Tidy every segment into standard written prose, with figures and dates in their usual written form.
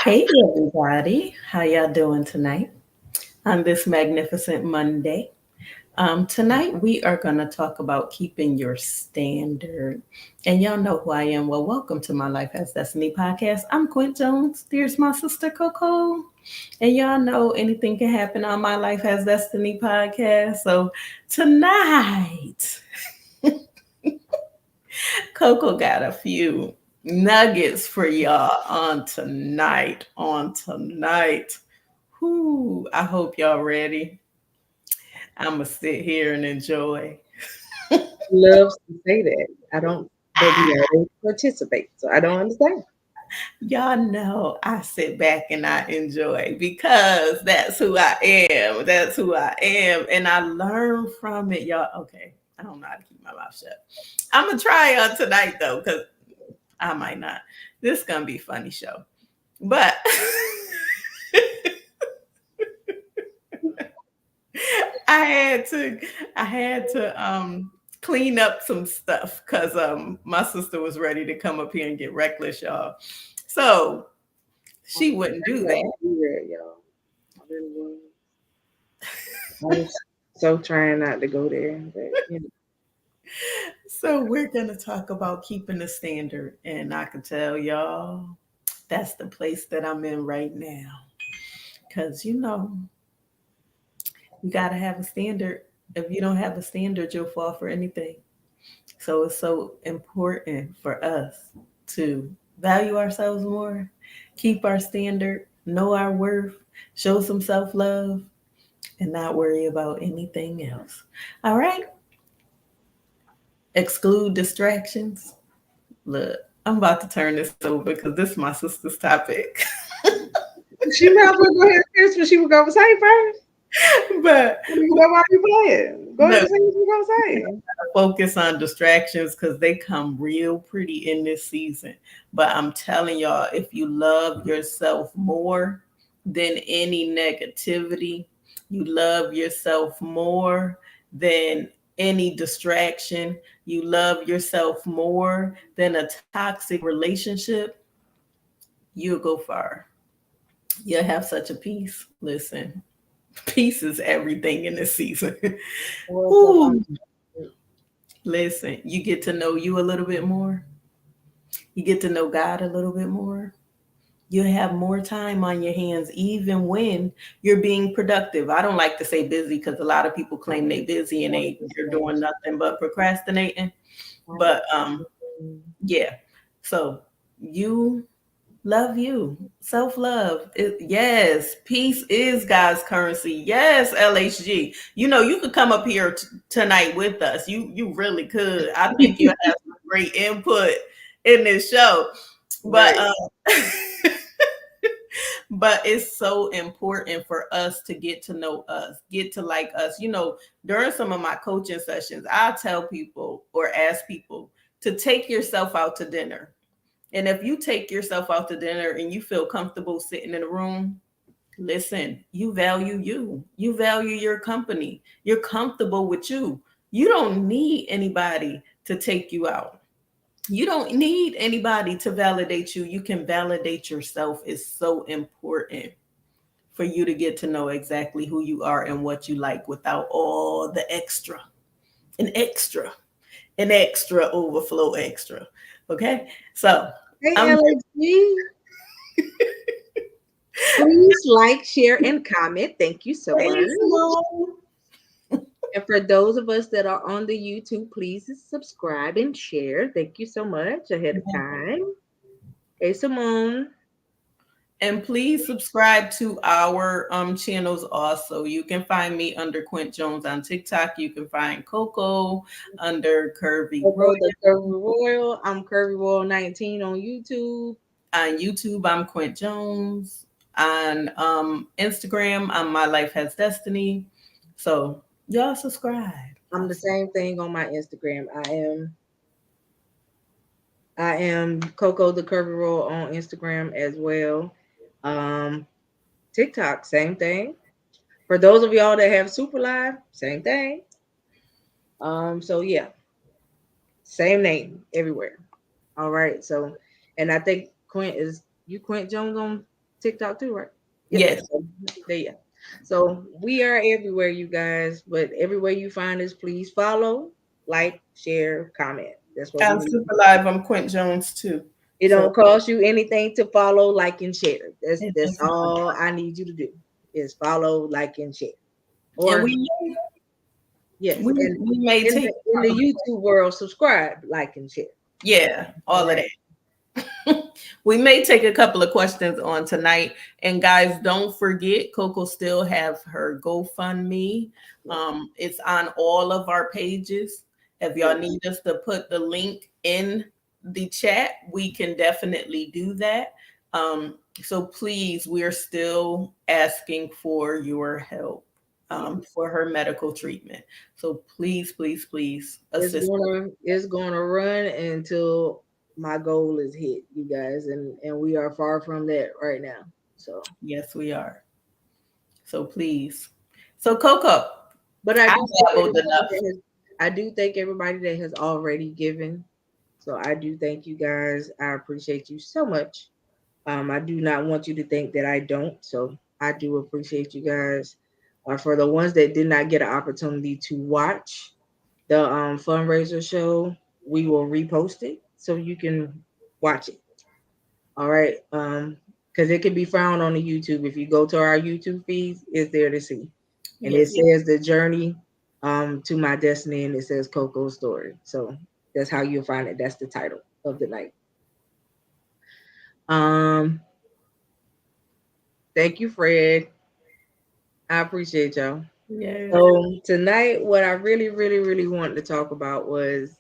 Hey everybody, how y'all doing tonight on this magnificent Monday? Tonight we are going to talk about keeping your standard. And y'all know who I am. Well, welcome to my Life as Destiny podcast. I'm Quint Jones. There's my sister Coco. And y'all know anything can happen on my Life as Destiny podcast. So tonight, Coco got a few nuggets for y'all on tonight. Whoo, I hope y'all ready. I'm gonna sit here and enjoy. Loves to say that. I don't, but we always participate, so I don't understand. Y'all know I sit back and I enjoy because that's who I am. That's who I am. And I learn from it, y'all. Okay. I don't know how to keep my mouth shut. I'm gonna try on tonight though, because I might not. This is gonna be a funny show. But I had to I had to clean up some stuff because my sister was ready to come up here and get reckless, y'all. So she wouldn't do that. Y'all. I really was. I was so trying not to go there, but So we're gonna talk about keeping the standard, and I can tell y'all that's the place that I'm in right now. Cause you gotta have a standard. If you don't have a standard, you'll fall for anything. So it's so important for us to value ourselves more, keep our standard, know our worth, show some self love, and not worry about anything else. All right? Exclude distractions. Look, I'm about to turn this over because this is my sister's topic. she might as well go ahead and finish what she was gonna say first. But That's why you playing. Go ahead look, and say what you were gonna say. focus on distractions because they come real pretty in this season. But I'm telling y'all, if you love yourself more than any negativity, you love yourself more than any distraction, you love yourself more than a toxic relationship, you'll go far. You'll have such a peace. Listen, peace is everything in this season. Well, so Ooh, listen, you get to know you a little bit more. You get to know God a little bit more. You have more time on your hands, even when you're being productive. I don't like to say busy because a lot of people claim they busy and they're doing nothing but procrastinating. But yeah. So you love you. Self love. Yes. Peace is God's currency. Yes, LHG. You could come up here tonight with us. You really could. I think you have some great input in this show. But right. but it's so important for us to get to know us, get to like us. During some of my coaching sessions, I tell people or ask people to take yourself out to dinner. And if you take yourself out to dinner and you feel comfortable sitting in a room, listen, you value you. You value your company. You're comfortable with you. You don't need anybody to take you out. You don't need anybody to validate you. You can validate yourself. It's so important for you to get to know exactly who you are and what you like without all the extra and extra and extra overflow extra. Okay? So Hey, I'm LG, please like, share, and comment. Thank you so much. Thanks, Mom. And for those of us that are on the YouTube, please subscribe and share. Thank you so much ahead of time. Hey, Simone. And please subscribe to our channels also. You can find me under Quint Jones on TikTok. You can find Coco under Curvy Roy. Coco the Curvy Royal. I'm Curvy Royal 19 on YouTube. On YouTube, I'm Quint Jones. On Instagram, I'm My Life Has Destiny. So y'all subscribe. I'm the same thing on my Instagram. I am Coco the Curvy Royal on Instagram as well. Um, TikTok, same thing. For those of y'all that have Super Live, same thing. So yeah, same name everywhere. All right. So, and I think Quint is you Quint Jones on. TikTok too, right? Yep. Yes. So, there you go. So we are everywhere, you guys. But everywhere you find us, please follow, like, share, comment. That's what we I'm need. super live. I'm Quint Jones too. It So don't cost you anything to follow, like, and share. it That's does not. all I need you to do is follow, like, and share. And Or yes, and we may in take the YouTube world, subscribe, like, and share. yeah, All all of right. that. We may take a couple of questions on tonight. And guys, don't forget, Coco still have her GoFundMe. Yeah. It's on all of our pages. If y'all Yes. need us to put the link in the chat, we can definitely do that. So please, we're still asking for your help Yeah. for her medical treatment. So please, please, please assist us. It's gonna run until my goal is hit, you guys, and we are far from that right now. So, Yes, we are. So please. So Coco, but I I do thank babbled everybody enough. I do thank everybody that has already given. So I do thank you guys. I appreciate you so much. I do not want you to think that I don't. So I do appreciate you guys. For the ones that did not get an opportunity to watch the fundraiser show, we will repost it so you can watch it. All right. Because it can be found on the YouTube. If you go to our YouTube feeds, it's there to see. And it Yes. says the journey to my destiny, and it says Coco's story. So that's how you'll find it. That's the title of the night. Um, thank you, Fred. I appreciate y'all. Yes. So tonight, what I really, really, really wanted to talk about was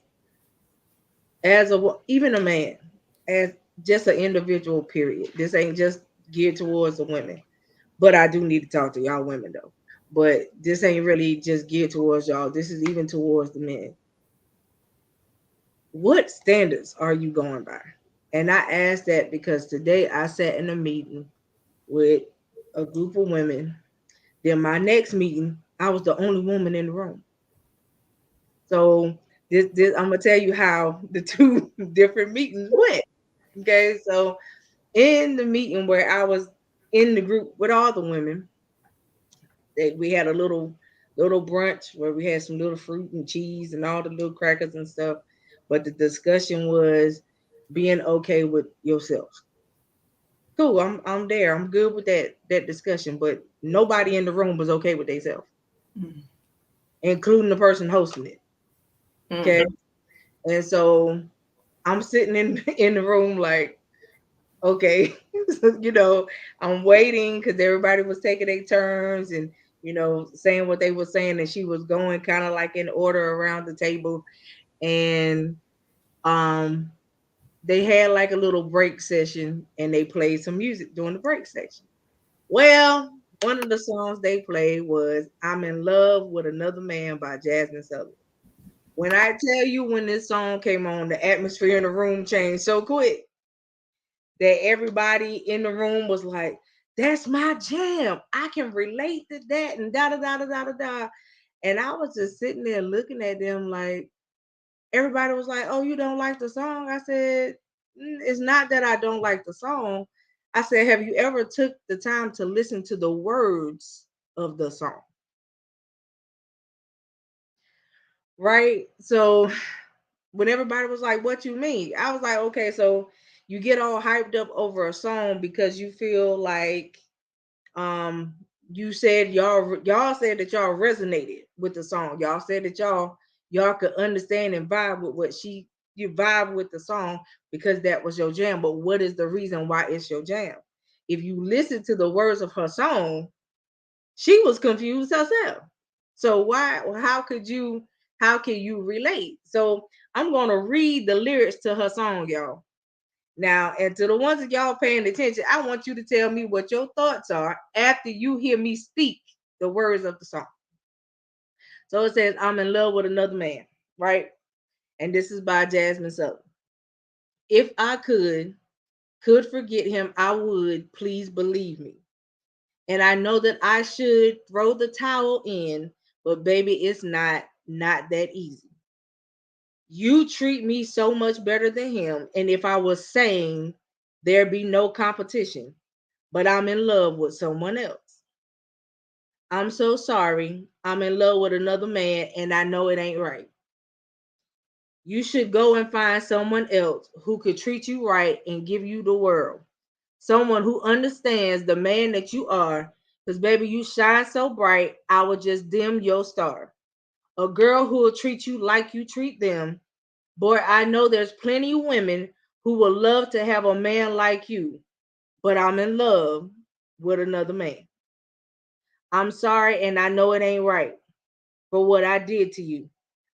as even a man, as just an individual. Period. This ain't just geared towards the women, but I do need to talk to y'all women though. But this ain't really just geared towards y'all. This is even towards the men. What standards are you going by? And I asked that because today I sat in a meeting with a group of women. Then my next meeting, I was the only woman in the room. So this I'm gonna tell you how the two different meetings went. Okay, so in the meeting where I was in the group with all the women, that we had a little brunch where we had some little fruit and cheese and all the little crackers and stuff. But the discussion was being okay with yourself. Cool, I'm there. I'm good with that discussion. But nobody in the room was okay with themselves, including the person hosting it. Mm-hmm. Okay. And so I'm sitting in in the room like, okay, I'm waiting because everybody was taking their turns and saying what they were saying, and she was going kind of like in order around the table, and um they had like a little break session and they played some music during the break section. Well, one of the songs they played was "I'm in Love with Another Man" by Jasmine Sullivan. When I tell you, when this song came on, the atmosphere in the room changed so quick that everybody in the room was like, "That's my jam. I can relate to that," and da da da da da da da. And I was just sitting there looking at them like, everybody was like, "Oh, you don't like the song?" I said, It's not that I don't like the song." I said, "Have you ever took the time to listen to the words of the song?" Right? So when everybody was like, "What you mean?" I was like, "Okay, so you get all hyped up over a song because you feel like um you said y'all said that y'all resonated with the song. Y'all said that y'all could understand and vibe with you vibe with the song because that was your jam. But what is the reason why it's your jam? If you listen to the words of her song, she was confused herself. So why how can you relate? So I'm gonna read the lyrics to her song, y'all. Now, and to the ones of y'all paying attention, I want you to tell me what your thoughts are after you hear me speak the words of the song. So it says, "I'm in love with another man," right? And this is by Jasmine Sullivan. "If I could forget him, I would, please believe me. And I know that I should throw the towel in, but baby, it's not that easy. You treat me so much better than him, and if I was sane, there'd be no competition. but I'm in love with someone else. I'm so sorry. I'm in love with another man and I know it ain't right. You should go and find someone else who could treat you right and give you the world. Someone who understands the man that you are. Because, baby, you shine so bright, I will just dim your star. A girl who will treat you like you treat them. Boy, I know there's plenty of women who would love to have a man like you, but I'm in love with another man. I'm sorry, and I know it ain't right for what I did to you.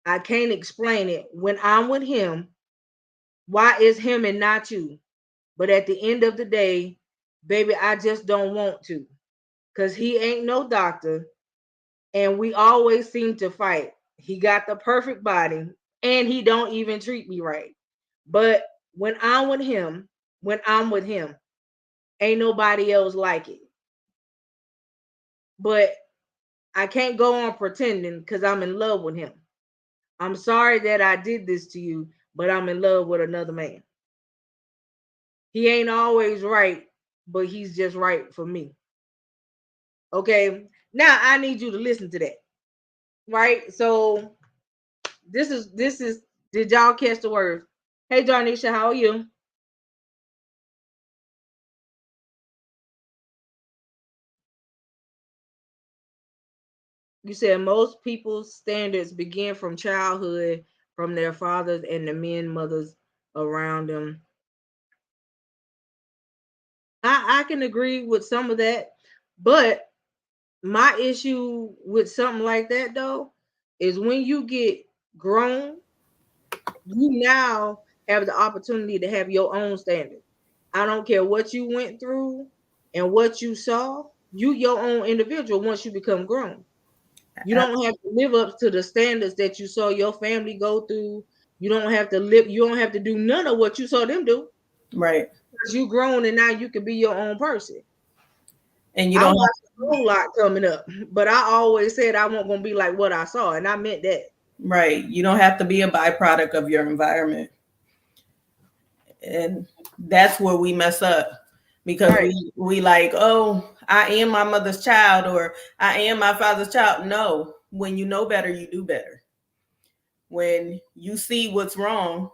I can't explain it. When I'm with him, why is him and not you? But at the end of the day, baby, I just don't want to. Because he ain't no doctor. And we always seem to fight. He got the perfect body and he don't even treat me right. But when I'm with him, ain't nobody else like it. But I can't go on pretending because I'm in love with him. I'm sorry that I did this to you, but I'm in love with another man. He ain't always right, but he's just right for me. Okay. Now I need you to listen to that. Right? So this is did y'all catch the words? Hey Darnisha, how are you? You said most people's standards begin from childhood, from their fathers and the men mothers around them. I can agree with some of that, but my issue with something like that though is when you get grown, you now have the opportunity to have your own standard. I don't care what you went through and what you saw, you your own individual once you become grown. You don't have to live up to the standards that you saw your family go through. You don't have to do none of what you saw them do. Right. Because you grown and now you can be your own person. And you I don't watched a whole lot coming up, but I always said I wasn't gonna be like what I saw, and I meant that. right. You don't have to be a byproduct of your environment. And that's where we mess up because Right. we like, oh, I am my mother's child or I am my father's child. No, when you know better, you do better. When you see what's wrong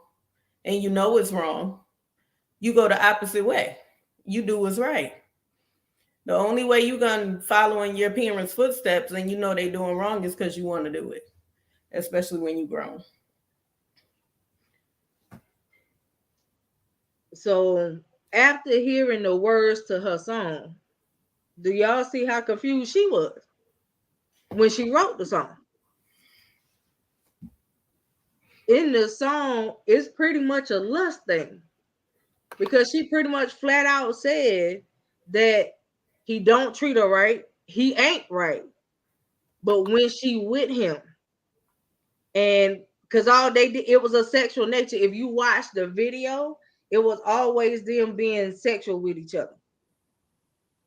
and you know it's wrong, you go the opposite way. You do what's right. The only way you gonna follow in your parents' footsteps and you know they doing wrong is because you want to do it, especially when you grown. So after hearing the words to her song, do y'all see how confused she was when she wrote the song? In the song, it's pretty much a lust thing because she pretty much flat out said that he don't treat her right, he ain't right. But when she with him, and because all they did, it was a sexual nature. If you watch the video, it was always them being sexual with each other.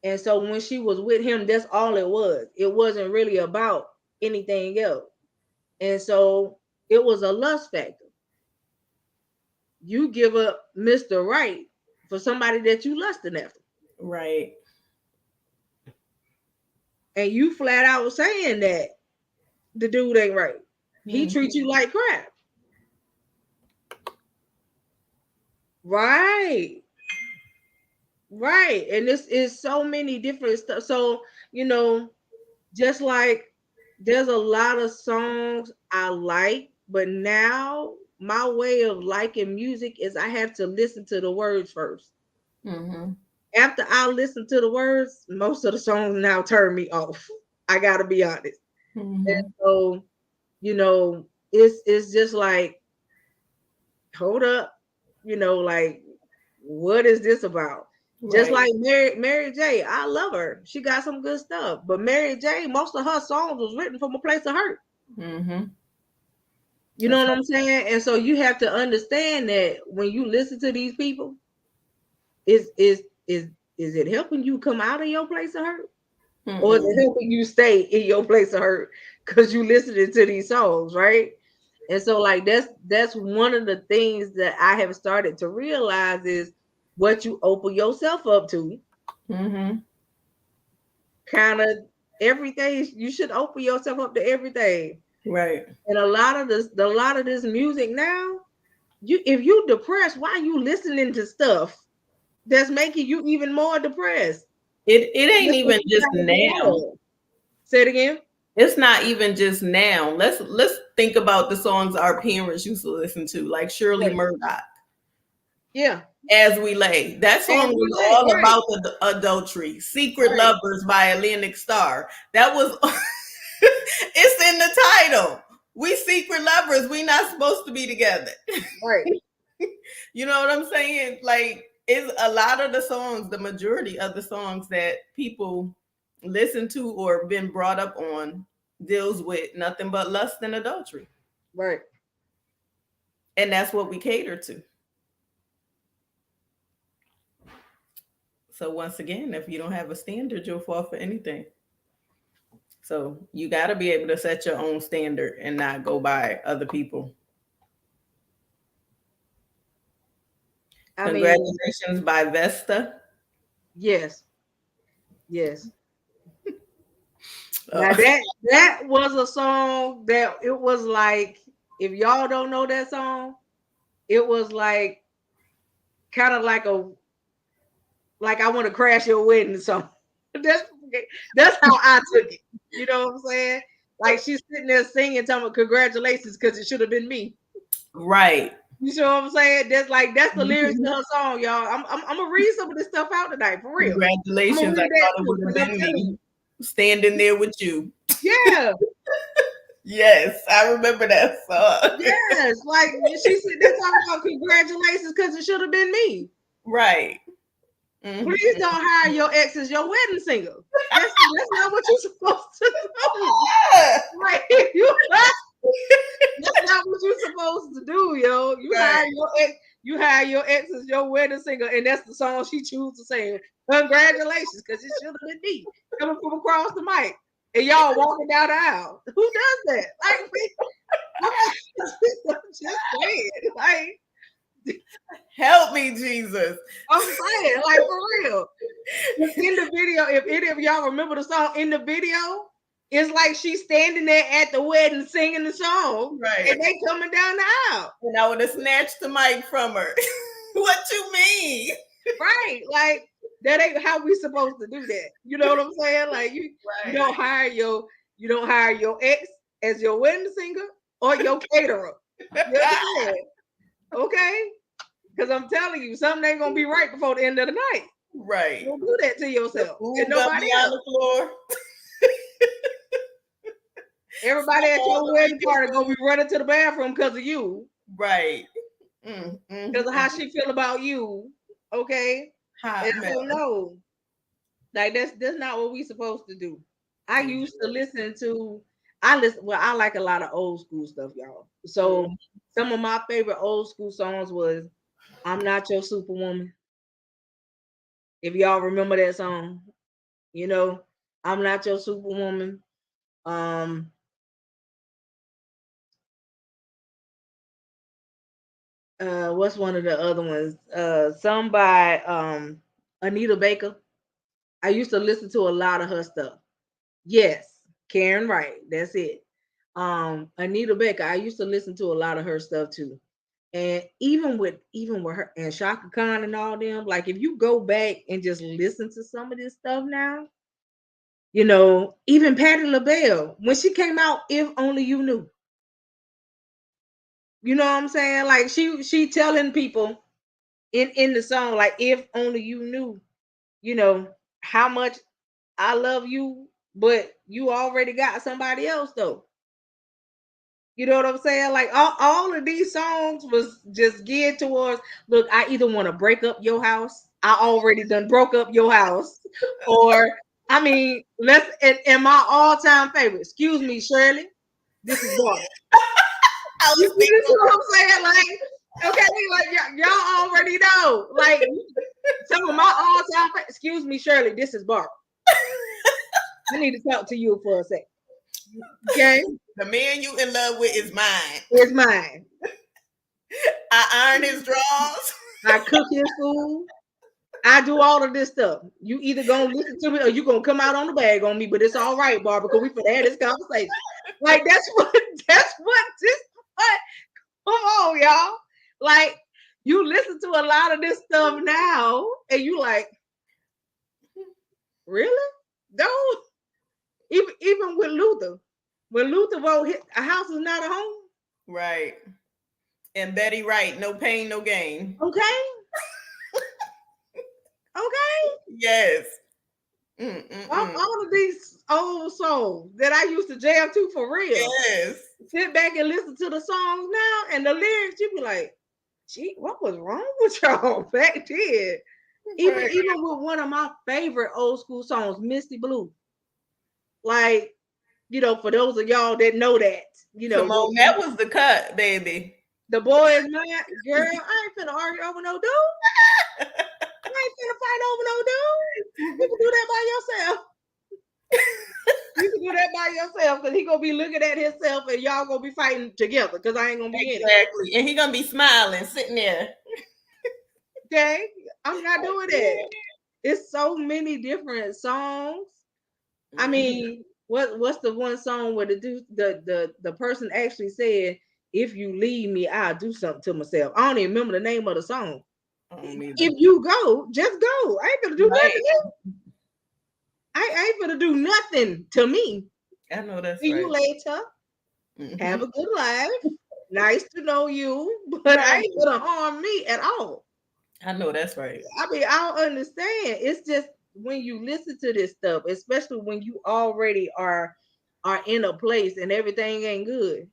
And so when she was with him, that's all it was. It wasn't really about anything else. And so it was a lust factor. You give up Mr. Right for somebody that you lusting after. Right. And you flat out saying that the dude ain't right. He Mm-hmm. treats you like crap. Right. Right. And this is so many different stuff. So, you know, just like there's a lot of songs I like, but now my way of liking music is I have to listen to the words first. Mm-hmm. After I listen to the words, most of the songs now turn me off. I gotta be honest. And Mm-hmm. so, it's just like, hold up, like what is this about? Just Right. like Mary J, I love her. She got some good stuff. But Mary J, most of her songs was written from a place of hurt. Mm-hmm. You know That's what I'm saying? And so you have to understand that when you listen to these people, is is is is it helping you come out of your place of hurt? Or is it mm-mm. helping you stay in your place of hurt because you listening to these songs, right? And so like that's one of the things that I have started to realize is what you open yourself up to Mm-hmm. Kind of everything. You should open yourself up to everything. Right. And a lot of this music now, if you depressed, why you listening to stuff that's making you even more depressed? It ain't even just now. Say it again. It's not even just now. Let's think about the songs our parents used to listen to, like Shirley Right. Murdoch. Yeah. As We Lay. That song was all right. about the adultery. Secret Right. Lovers by Atlantic Star. That was it's in the title. We secret lovers. We not supposed to be together. Right. You know what I'm saying? Like, it's a lot of the songs, the majority of the songs that people listen to or been brought up on deals with nothing but lust and adultery. Right. And that's what we cater to. So once again, if you don't have a standard, you'll fall for anything. So you got to be able to set your own standard and not go by other people. Congratulations by Vesta. Yes. Yes. Now that was a song that it was like, if y'all don't know that song, it was like kind of like I want to crash your wedding song. That's how I took it. You know what I'm saying? Like she's sitting there singing, telling me congratulations because it should have been me. Right. You know what I'm saying? That's the lyrics to her song, y'all. I'm gonna read some of this stuff out tonight for real. Congratulations! I thought it would have been me standing there with you. Yeah. Yes, I remember that song. Yes, like she said, they're talking about congratulations because it should have been me. Right. Mm-hmm. Please don't hire your ex as your wedding singer. That's not what you're supposed to do. Like, that's not what you're supposed to do, yo. You hire your ex as your wedding singer, and that's the song she chooses to sing. Congratulations, because it should have been me coming from across the mic. And y'all walking down the aisle. Who does that? Like, just saying. Like, help me, Jesus. I'm saying, like, for real. In the video, if any of y'all remember the song, in the video, it's like she's standing there at the wedding singing the song. Right. And they coming down the aisle. And I would have snatched the mic from her. What you mean? Right. Like, that ain't how we supposed to do that. You know what I'm saying? Like you don't hire your ex as your wedding singer or your caterer. You okay? Because I'm telling you, something ain't gonna be right before the end of the night. Right. Don't do that to yourself. And nobody else. On the floor. Everybody at your wedding party gonna be running to the bathroom because of you. Right. Because of how she feel about you. Okay. I don't know. Like that's not what we supposed to do. I used to listen to I like a lot of old school stuff, y'all. So some of my favorite old school songs was I'm Not Your Superwoman. If y'all remember that song, you know, I'm Not Your Superwoman. What's one of the other ones? Some by Anita Baker. I used to listen to a lot of her stuff. Yes, Karen Wright. That's it. Anita Baker. I used to listen to a lot of her stuff too. And even with her and Shaka Khan and all them, like if you go back and just listen to some of this stuff now, you know, even Patti LaBelle, when she came out, If Only You Knew. You know what I'm saying? Like she telling people in the song, like, if only you knew, you know, how much I love you, but you already got somebody else though. You know what I'm saying? Like all of these songs was just geared towards, look, I either want to break up your house, I already done broke up your house, or I mean, and my all-time favorite, excuse me, Shirley, this is Barbara. You see what I'm saying? Like, okay, like y'all already know. Like some of my all-time favorite, excuse me, Shirley, this is Barbara. I need to talk to you for a second. Okay. The man you in love with is mine. It's mine. I iron his drawers. I cook his food. I do all of this stuff. You either gonna listen to me or you gonna come out on the bag on me, but it's all right, Barbara, because we finna have this conversation. Like that's what this what come on, y'all. Like you listen to a lot of this stuff now, and you like, really? Don't even with Luther. When Luther wrote a house is not a home. Right. And Betty Wright, no pain, no gain. Okay. Okay. Yes. All of these old songs that I used to jam to for real. Yes. Sit back and listen to the songs now and the lyrics, you be like, gee, what was wrong with y'all back then? Even with one of my favorite old school songs, Misty Blue. Like, for those of y'all that know that, Simone, that was the cut, baby. The boy is mine. Girl, I ain't finna argue over no dude. I ain't finna fight over no dude. You can do that by yourself. You can do that by yourself because he gonna be looking at himself and y'all gonna be fighting together because I ain't gonna be in it. Exactly. And he gonna be smiling, sitting there. Okay, I'm not doing that. It's so many different songs. I mean, what's the one song where the person actually said, "If you leave me, I'll do something to myself." I don't even remember the name of the song. If you go, just go. I ain't gonna do nothing to you. I ain't gonna do nothing to me. I know that's See you later. Have a good life. Nice to know you, but I ain't gonna harm me at all. I know that's right. I mean, I don't understand. It's just when you listen to this stuff, especially when you already are in a place and everything ain't good.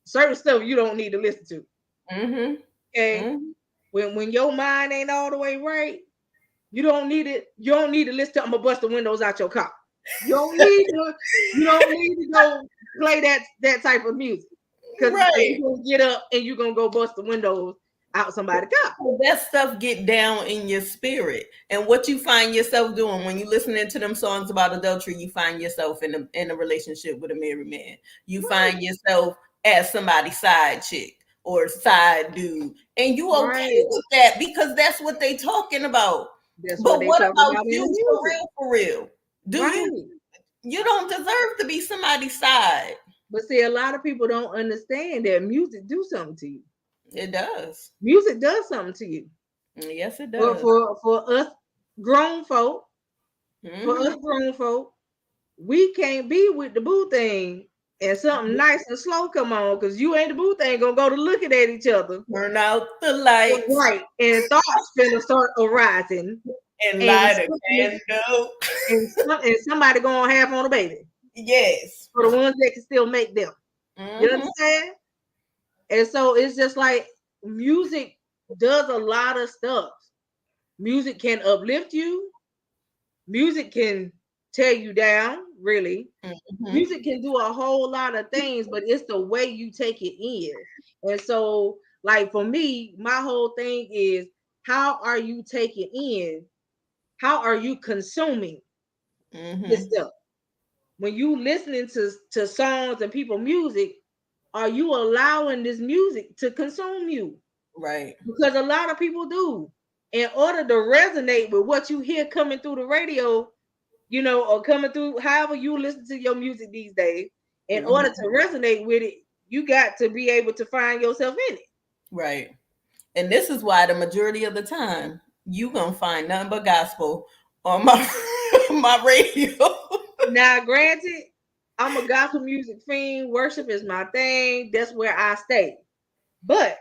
Certain stuff you don't need to listen to. Okay. When your mind ain't all the way right, you don't need it. You don't need to listen to I'm gonna bust the windows out your car. You don't need to go play that type of music. Because you're gonna get up and you're gonna go bust the windows out somebody's car. That stuff get down in your spirit. And what you find yourself doing when you listening to them songs about adultery, you find yourself in a relationship with a married man. You find yourself as somebody's side chick or side dude. And you okay with that because that's what they talking about. But what about you for real? You don't deserve to be somebody's side. But see, a lot of people don't understand that music do something to you. It does. Music does something to you. Yes, it does. For us grown folk, we can't be with the boo thing and something nice and slow come on because you ain't the boo thing gonna go to looking at each other. Turn out the lights. Right. And thoughts finna start arising. And light a candle. And somebody gonna have on a baby. Yes. For the ones that can still make them. You understand? And so it's just like music does a lot of stuff. Music can uplift you. Music can tear you down, really. Music can do a whole lot of things, but it's the way you take it in. And so, like for me, my whole thing is how are you taking in? How are you consuming this stuff? When you listening to songs and people music, are you allowing this music to consume you? Right. Because a lot of people do. In order to resonate with what you hear coming through the radio, or coming through however you listen to your music these days, in order to resonate with it, you got to be able to find yourself in it. Right. And this is why the majority of the time you gonna find nothing but gospel on my radio. Now, granted, I'm a gospel music fiend. Worship is my thing. That's where I stay. But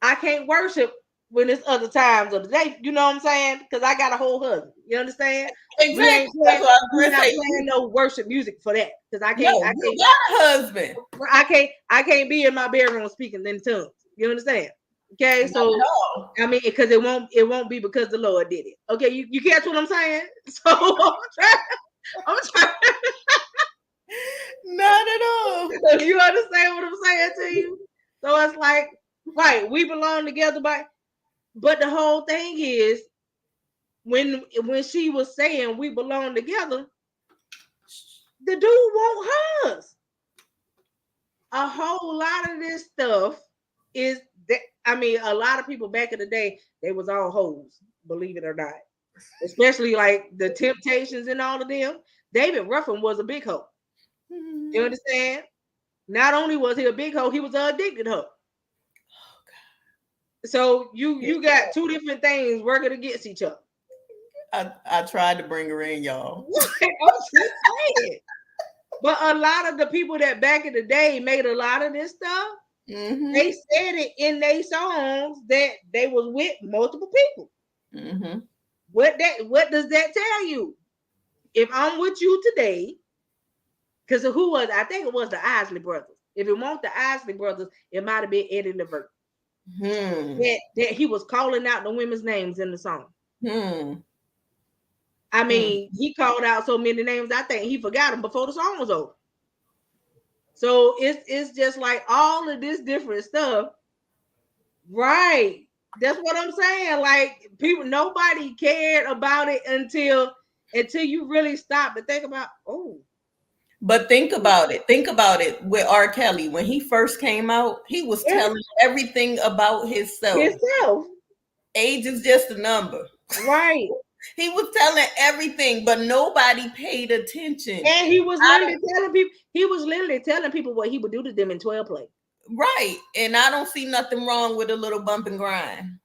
I can't worship when it's other times of the day. You know what I'm saying? Because I got a whole husband. You understand? Exactly. We're not playing no worship music for that. Because I can't. I can't. You got a husband. I can't be in my bedroom speaking in tongues. You understand? Okay, so I mean, because it won't be because the Lord did it. Okay, you catch what I'm saying? So I'm trying. Not at all. You understand what I'm saying to you? So it's like, right, we belong together, but the whole thing is when she was saying we belong together, the dude won't hers. A whole lot of this stuff is that, I mean, a lot of people back in the day, they was all hoes. believe it or not. Especially like the Temptations and all of them. David Ruffin was a big hoe. You understand? Not only was he a big hoe, he was an addicted hoe. So you got two different things working against each other. I tried to bring her in, y'all. I'm just saying. But a lot of the people that back in the day made a lot of this stuff, they said it in their songs that they was with multiple people. What does that tell you? If I'm with you today, because who was, I think it was the Isley Brothers. If it weren't the Isley Brothers, it might have been Eddie Levert. That he was calling out the women's names in the song. I mean, he called out so many names, I think he forgot them before the song was over. So it's just like all of this different stuff. Right. That's what I'm saying. Like people, nobody cared about it until you really stop to think about, But think about it. Think about it with R. Kelly. When he first came out, he was telling everything about himself. Age is just a number. Right. He was telling everything, but nobody paid attention. And he was literally telling people what he would do to them in 12 play. Right. And I don't see nothing wrong with a little bump and grind.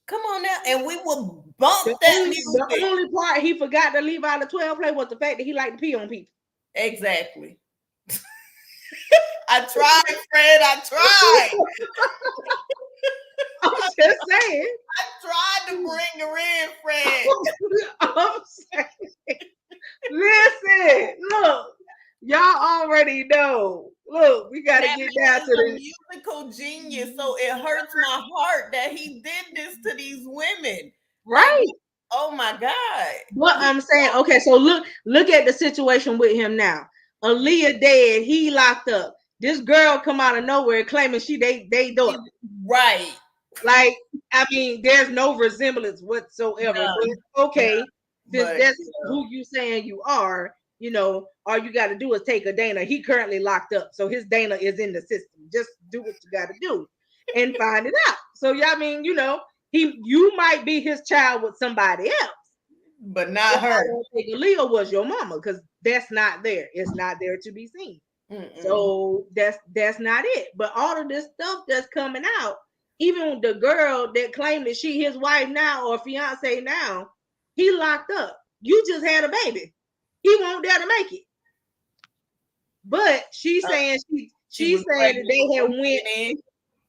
Come on now. And we will bump that music. The only part he forgot to leave out of 12 play was the fact that he liked to pee on people. Exactly. I tried, Fred. I tried. I'm just saying. I tried to bring her in, Fred. I'm saying. Listen, look, y'all already know. Look, we got to get down to the musical genius. So it hurts my heart that he did this to these women. Right. Oh my God. What I'm saying, okay, so look at the situation with him now. Aaliyah dead, he locked up. This girl come out of nowhere claiming they daughter. Right. Like, I mean, there's no resemblance whatsoever. But okay, since that's who you saying you are, all you got to do is take a Dana. He currently locked up, so his Dana is in the system. Just do what you got to do and find it out. So yeah, I mean, you might be his child with somebody else, but not her. Aaliyah was your mama, because that's not there. It's not there to be seen. So that's not it. But all of this stuff that's coming out, even the girl that claimed that she his wife now or fiance now, he locked up. You just had a baby. He won't dare to make it. But she's saying she's saying that they had went.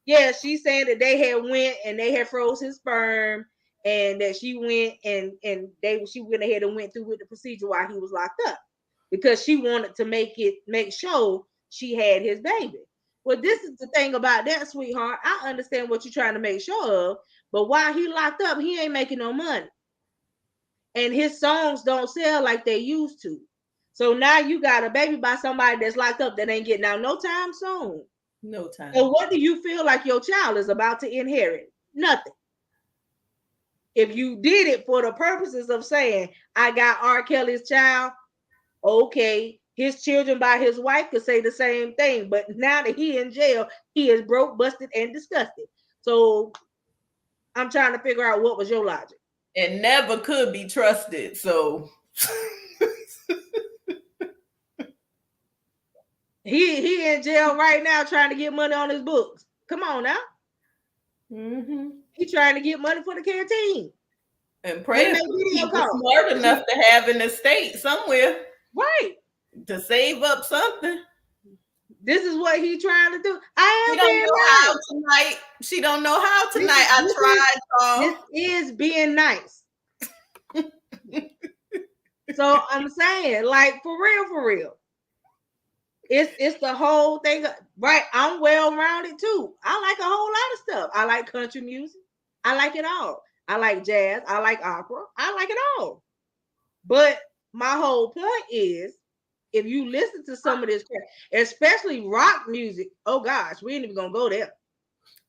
Yeah, she's saying that they had went and they had froze his sperm, and that she went and she went ahead and went through with the procedure while he was locked up, because she wanted to make sure she had his baby. Well, this is the thing about that, sweetheart. I understand what you're trying to make sure of, but while he locked up, he ain't making no money. And his songs don't sell like they used to. So now you got a baby by somebody that's locked up that ain't getting out no time soon. No time. So what do you feel like your child is about to inherit? Nothing. If you did it for the purposes of saying, I got R. Kelly's child, okay, his children by his wife could say the same thing. But now that he in jail, he is broke, busted, and disgusted. So I'm trying to figure out what was your logic. It never could be trusted. So he in jail right now trying to get money on his books. Come on now. He trying to get money for the care team. And pray he was smart enough to have an estate somewhere. Right. To save up something. This is what he trying to do. She don't know how tonight. I tried. This is being nice. So I'm saying, like, for real. It's the whole thing, right? I'm well-rounded too. I like a whole lot of stuff. I like country music. I like it all. I like jazz. I like opera. I like it all. But my whole point is, if you listen to some of this crap, especially rock music, oh gosh, we ain't even gonna go there.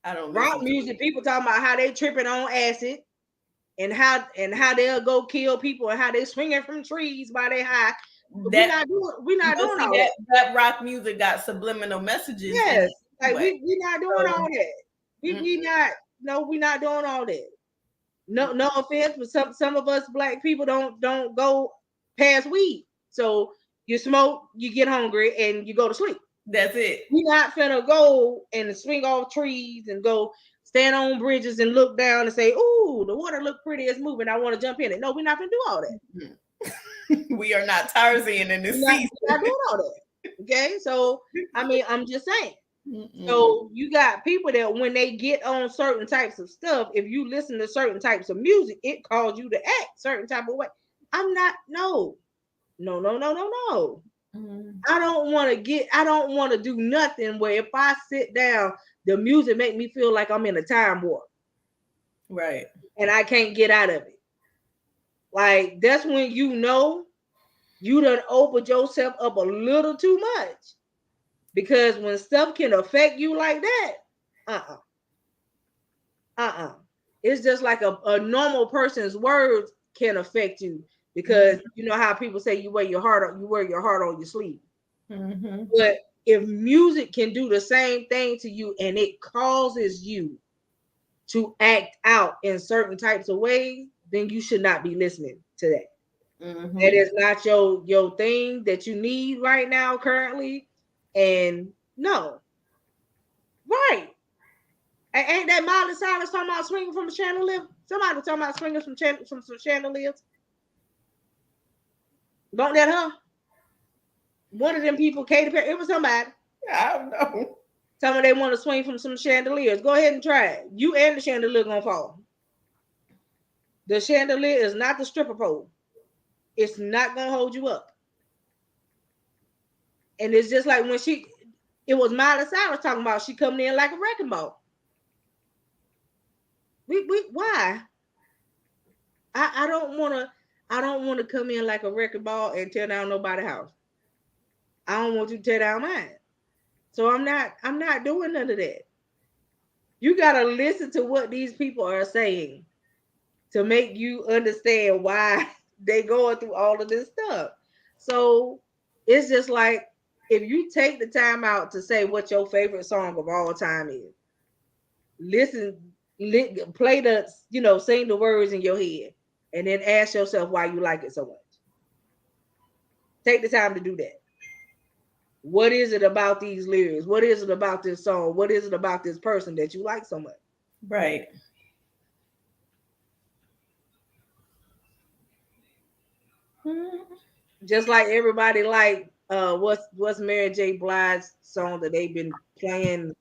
I don't rock music. People talking about how they tripping on acid, and how they'll go kill people, and how they swinging from trees while they high. We're not doing all that. That rock music got subliminal messages. Yes, like we're not doing all that. We're not doing all that. No offense, but some of us black people don't go past weed. So you smoke, you get hungry, and you go to sleep. That's it. We're not finna go and swing off trees and go stand on bridges and look down and say, "Ooh, the water look pretty, it's moving. I want to jump in it." No, we're not gonna do all that. We are not Tarzan in this season. We're not doing all that. Okay, so I mean, I'm just saying. Mm-mm. So you got people that when they get on certain types of stuff, if you listen to certain types of music, it calls you to act certain type of way. I'm not. No. I don't want to do nothing where if I sit down, the music make me feel like I'm in a time warp. Right. And I can't get out of it. Like that's when you know you done opened yourself up a little too much. Because when stuff can affect you like that, it's just like a normal person's words can affect you. Because you know how people say you wear your heart on your sleeve. Mm-hmm. But if music can do the same thing to you and it causes you to act out in certain types of ways, then you should not be listening to that. Mm-hmm. That is not your thing that you need right now currently. And no. Right. Ain't that Miley Cyrus talking about swinging from a chandelier? Somebody talking about swinging from some chandeliers. Don't that her? One of them people, Katy Perry, it was somebody. I don't know. Tell me they want to swing from some chandeliers. Go ahead and try it. You and the chandelier gonna fall. The chandelier is not the stripper pole. It's not gonna hold you up. And it's just like when it was Miley Cyrus talking about she coming in like a wrecking ball. Why? I don't wanna come in like a wrecking ball and tear down nobody's house. I don't want you to tear down mine. So I'm not doing none of that. You gotta listen to what these people are saying to make you understand why they going through all of this stuff. So it's just like if you take the time out to say what your favorite song of all time is, play sing the words in your head, and then ask yourself why you like it so much. Take the time to do that. What is it about these lyrics? What is it about this song? What is it about this person that you like so much? Right. Just like everybody like what's Mary J. Blige's song that they've been playing.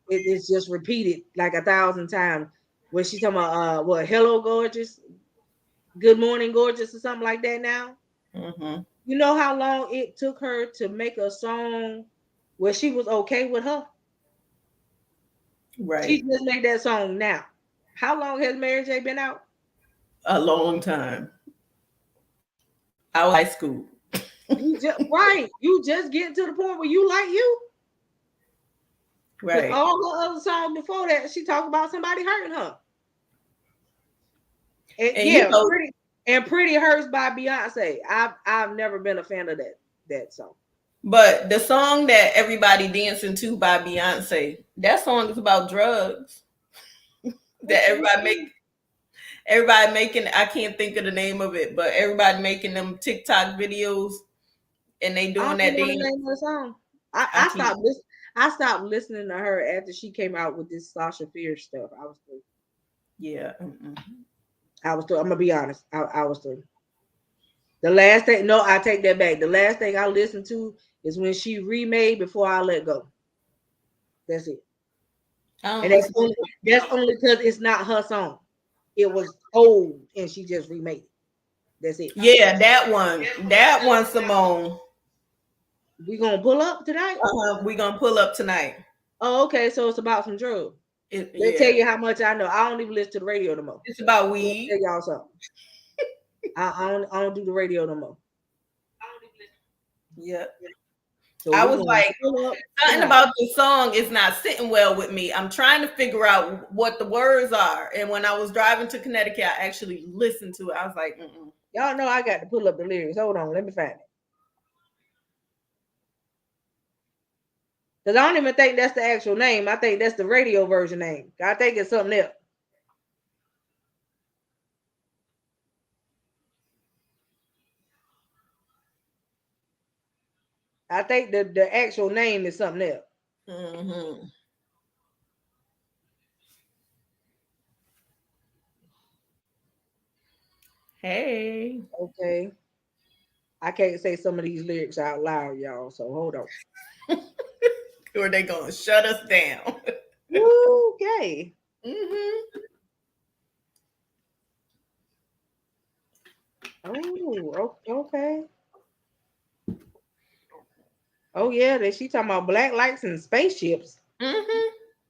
It's just repeated like 1,000 times. Where she talking about hello gorgeous, good morning gorgeous, or something like that now. Mm-hmm. You know how long it took her to make a song where she was okay with her? Right. She just made that song now. How long has Mary J been out? A long time. I was high school. You just getting to the point where you like you. Right. All the other songs before that, she talked about somebody hurting her. And Pretty Hurts by Beyonce. I've never been a fan of that song. But the song that everybody dancing to by Beyonce, that song is about drugs. That everybody making, I can't think of the name of it, but everybody making them TikTok videos and they doing that dance. The name of the song. I stopped listening to her after she came out with this Sasha Fierce stuff. I was through. Yeah. I was through. I'm gonna be honest. I was through. The last thing, no, I take that back. The last thing I listened to is when she remade Before I Let Go. That's it. And that's only because it's not her song. It was old and she just remade it. That's it. Yeah, that one, Simone. We gonna pull up tonight? We gonna pull up tonight. Oh, okay. So it's about some drugs. They tell you how much I know. I don't even listen to the radio no more. It's about weed. Tell y'all something. I don't do the radio no more. Yeah. So I was like, something about the song is not sitting well with me. I'm trying to figure out what the words are. And when I was driving to Connecticut, I actually listened to it. I was like, y'all know I got to pull up the lyrics. Hold on, let me find it. Because I don't even think that's the actual name. I think that's the radio version name. I think it's something else. I think the actual name is something else. Mm-hmm. Hey. Okay. I can't say some of these lyrics out loud, y'all. So hold on. Or they gonna shut us down. Okay. Mm-hmm. Oh, okay. Oh yeah, that she talking about black lights and spaceships. Mm-hmm.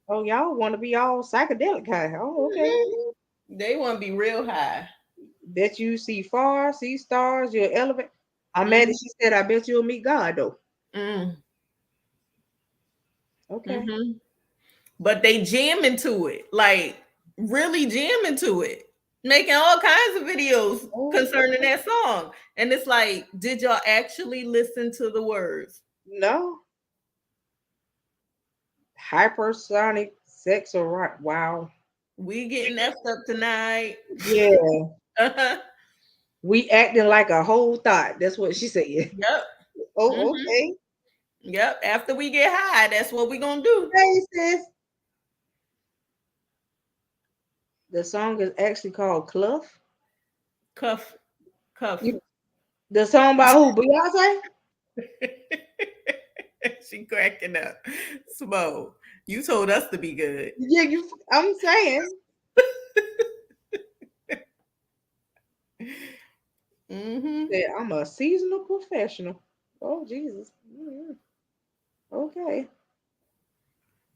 Oh, y'all want to be all psychedelic high. Oh, okay. Mm-hmm. They want to be real high. Bet you see far, see stars, you'll elevate. I'm mad that Mm-hmm. she said, I bet you'll meet God though. Mm-hmm. Okay. Mm-hmm. But they jam into it, like really jam into it, making all kinds of videos Oh, concerning that song. And it's like, did y'all actually listen to the words? no. Hypersonic sex or right. Wow. We getting effed up tonight. Yeah. Uh-huh. We acting like a whole thought. That's what she said. Yep. Oh, Hmm. okay. Yep. After we get high, that's what we gonna do. Hey, sis. The song is actually called Cluff. Cuff, cuff. You, the song by who? Beyonce? She cracking up. Smo, you told us to be good. Yeah, you. I'm saying. Hmm. That I'm a seasonal professional. Oh Jesus. Mhm. Okay.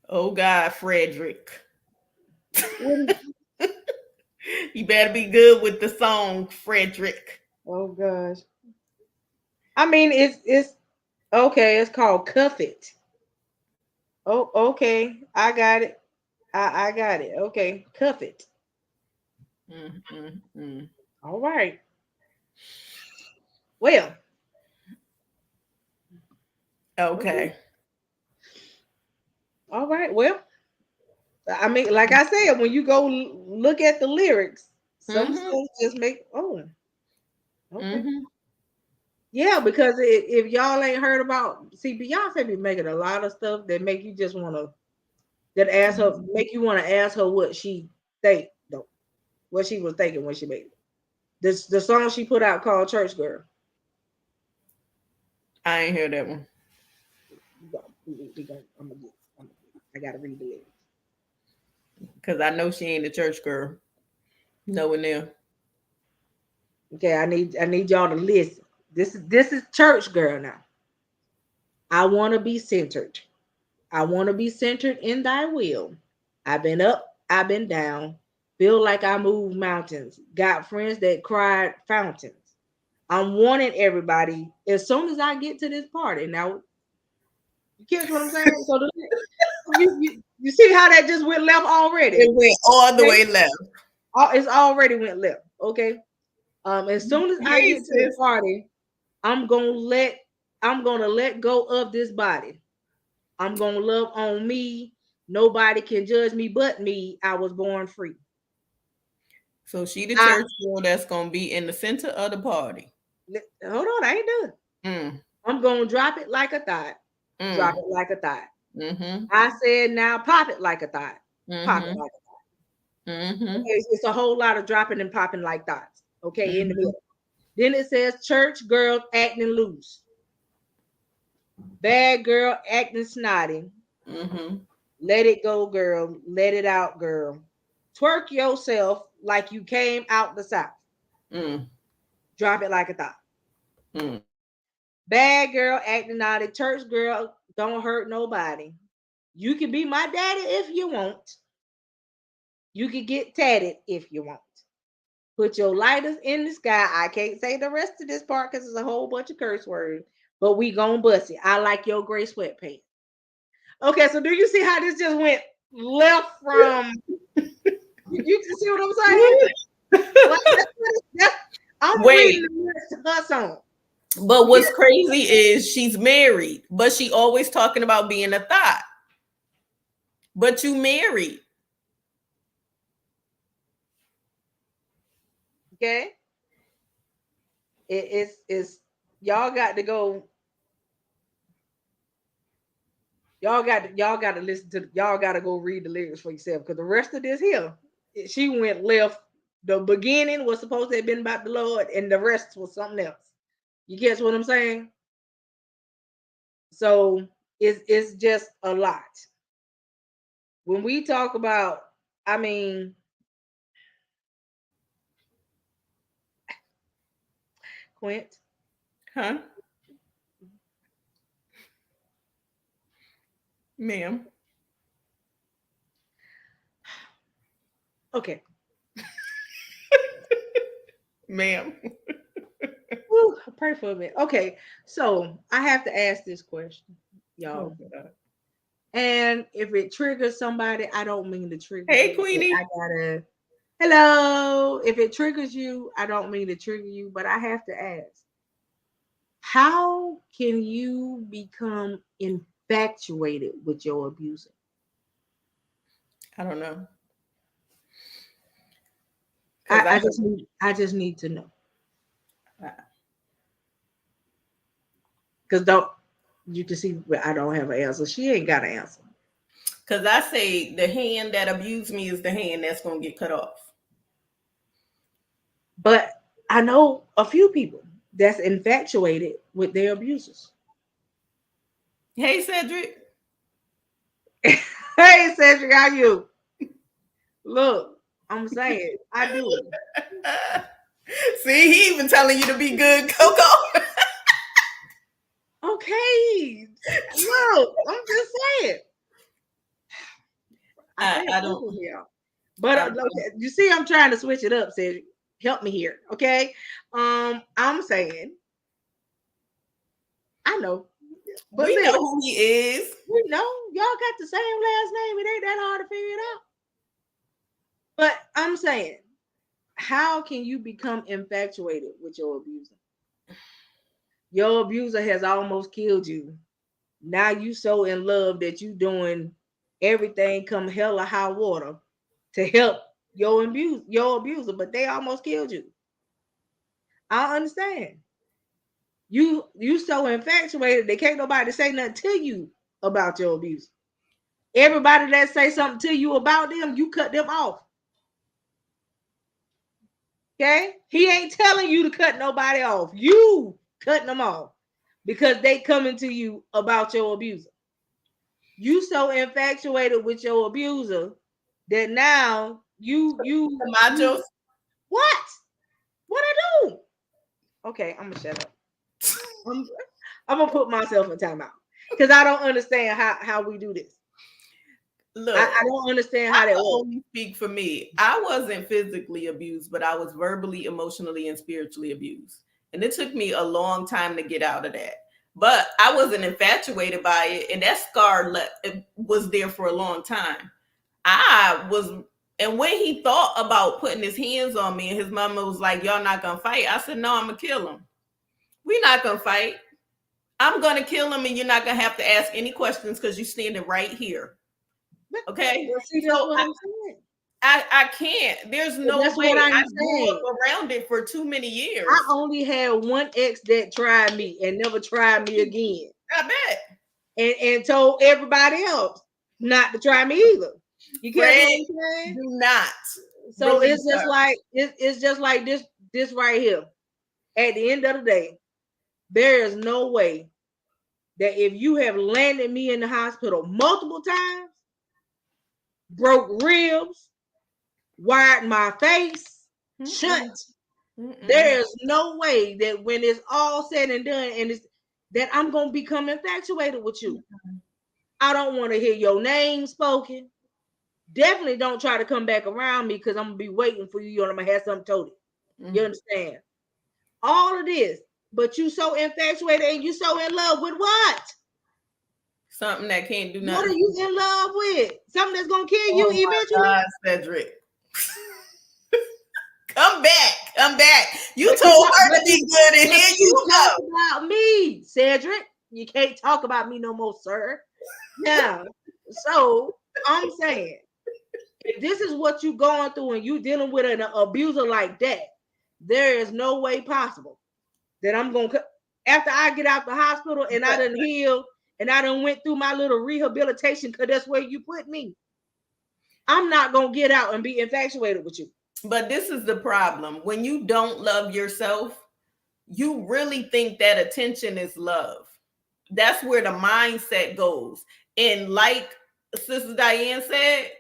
Oh God, Frederick. What You better be good with the song, Frederick. oh gosh. I mean, it's okay. It's called Cuff It. Oh, okay. I got it. I got it. Okay, Cuff It. Mm, mm, mm. All right. Well. Okay. Okay. All right. Well, I mean, like I said, when you go look at the lyrics, some Mm-hmm. stuff just make okay. Mm-hmm. Yeah, because if y'all ain't heard about, see, Beyonce be making a lot of stuff that make you just want to that ask her make you want to ask her what she think though, what she was thinking when she made it. This the song she put out called Church Girl. I ain't hear that one I gotta read the lyrics. because I know she ain't a church girl. Nowhere near. Okay, I need y'all to listen. This is Church Girl now. I want to be centered. I want to be centered in thy will. I've been up, I've been down. Feel like I move mountains. Got friends that cried fountains. I'm warning everybody as soon as I get to this party. Now, you catch what I'm saying? So you see how that just went left already? It went all the Okay, way left. it's already went left. Okay. As soon as I Hey, get to the sis. party, I'm gonna let I'm gonna let go of this body. I'm gonna love on me. Nobody can judge me but me. I was born free. So she the I church girl that's gonna be in the center of the party. hold on, I ain't done. Mm, I'm gonna drop it like a thought. Drop mm, it like a thought. mm-hmm, I said now pop it like a thought. Pop it mm-hmm, like a thought. mm-hmm, Okay, it's a whole lot of dropping and popping like thoughts. Okay, in the mm-hmm, middle. Then it says church girl acting loose. Bad girl acting snotty. mm-hmm, Let it go, girl. Let it out, girl. Twerk yourself like you came out the south. mm, Drop it like a thought. mm. Bad girl acting naughty. Church girl don't hurt nobody. You can be my daddy if you want. You can get tatted if you want. Put your lighters in the sky. I can't say the rest of this part because it's a whole bunch of curse words, but we gonna bust it. I like your gray sweatpants. Okay, so do you see how this just went left from? You can see what I'm saying? Like that's I'm reading Wait, the lyrics to her song. but You get what's crazy is she's married, but she always talking about being a thought. But you married. okay? It's y'all got to go Y'all got to listen to y'all got to go read the lyrics for yourself because the rest of this here, she went left. The beginning was supposed to have been about the Lord, and the rest was something else. You guess what I'm saying? So it's just a lot. When we talk about, I mean, Quint, Huh? Ma'am. okay. Ma'am. Whew, pray for me. Okay, so I have to ask this question, Oh, y'all. God. And if it triggers somebody, I don't mean to trigger Hey, you, but I Queenie. gotta. Hello. If it triggers you, I don't mean to trigger you, but I have to ask: how can you become infatuated with your abuser? I don't know. Because I just need. I just need to know because don't. You can see I don't have an answer. She ain't got an answer. I say the hand that abused me is the hand that's going to get cut off. But I know a few people that's infatuated with their abusers. Hey, Cedric. Hey, Cedric, how you? Look, I'm saying I do. See, he even telling you to be good, Coco. Okay, look, I'm just saying. I can't I live don't. with y'all. But I, okay, you see, I'm trying to switch it up, Cedric. Help me here, okay? I'm saying I know, but we know listen, who he is. we know y'all got the same last name. It ain't that hard to figure it out. But I'm saying, how can you become infatuated with your abuser? Your abuser has almost killed you. Now you so in love that you doing everything come hell or high water to help your abuser, but they almost killed you. I understand. You so infatuated they can't nobody say nothing to you about your abuse. Everybody that say something to you about them, you cut them off. Okay? He ain't telling you to cut nobody off. You cutting them off because they coming to you about your abuser. You so infatuated with your abuser that now you Machos. what? What I do? Okay, I'm gonna shut up. I'm, I'm gonna put myself in timeout because I don't understand how we do this. Look, I don't understand I how that can works. only speak for me. I wasn't physically abused, but I was verbally, emotionally, and spiritually abused. And it took me a long time to get out of that. But I wasn't infatuated by it, and that scar it was there for a long time. I was, and when he thought about putting his hands on me, and his mama was like, "Y'all not gonna fight," I said, "No, I'm gonna kill him. We're not gonna fight. I'm gonna kill him, and you're not gonna have to ask any questions because you're standing right here." Okay, Well, see, that's so what I'm saying. I can't. There's But no that's what way. I I'm grew up saying. around it for too many I years. only had one ex that tried me and never tried me again, I bet. and told everybody else not to try me either. You catch what Friends, I'm saying? do not So release it's just her. like it's just like this right here. At the end of the day, there is no way that if you have landed me in the hospital multiple times, broke ribs, wired my face shut, Mm-mm, mm-mm. there is no way that when it's all said and done and it's that I'm gonna become infatuated with you. I don't want to hear your name spoken. Definitely don't try to come back around me because I'm gonna be waiting for you and I'm gonna have something told it. You Mm. understand? All of this, but you so infatuated and you so in love with what? Something that can't do What nothing are for you me. in love with? Something that's gonna kill you Oh my eventually? God, Cedric. Come back. Come back. You But told her to be good, and but here you you talk go. about me, Cedric. You can't talk about me no more, sir. Now, so I'm saying, if this is what you going through and you dealing with an abuser like that, there is no way possible that I'm gonna after I get out the hospital and I done heal and I done went through my little rehabilitation because that's where you put me. I'm not gonna get out and be infatuated with you. But this is the problem. When you don't love yourself, you really think that attention is love. That's where the mindset goes. And like Sister Diane said,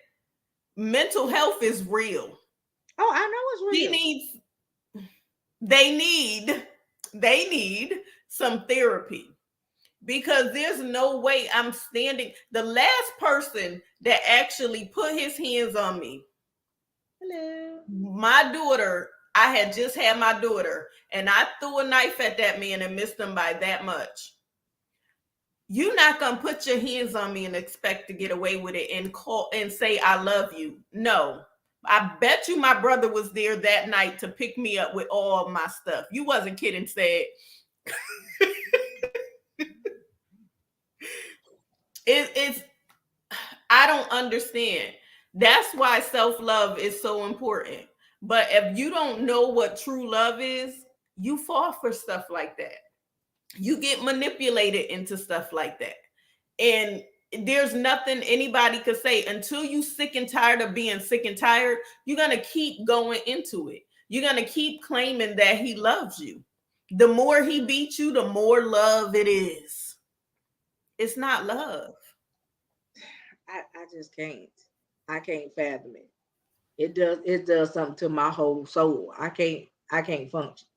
mental health is real. Oh, I know it's real. They need some therapy, because there's no way I'm standing. The last person that actually put his hands on me, Hello. my daughter, I had just had my daughter, and I threw a knife at that man and missed him by that much. You're not gonna put your hands on me and expect to get away with it and call and say I love you. No. I bet you my brother was there that night to pick me up with all my stuff. You wasn't kidding, said. It's I don't understand. That's why self-love is so important. But if you don't know what true love is, you fall for stuff like that. You get manipulated into stuff like that. And there's nothing anybody could say until you sick and tired of being sick and tired. You're going to keep going into it. You're going to keep claiming that he loves you. The more he beats you, the more love it is. It's not love. I just can't. I can't fathom it. It does something to my whole soul. I can't function.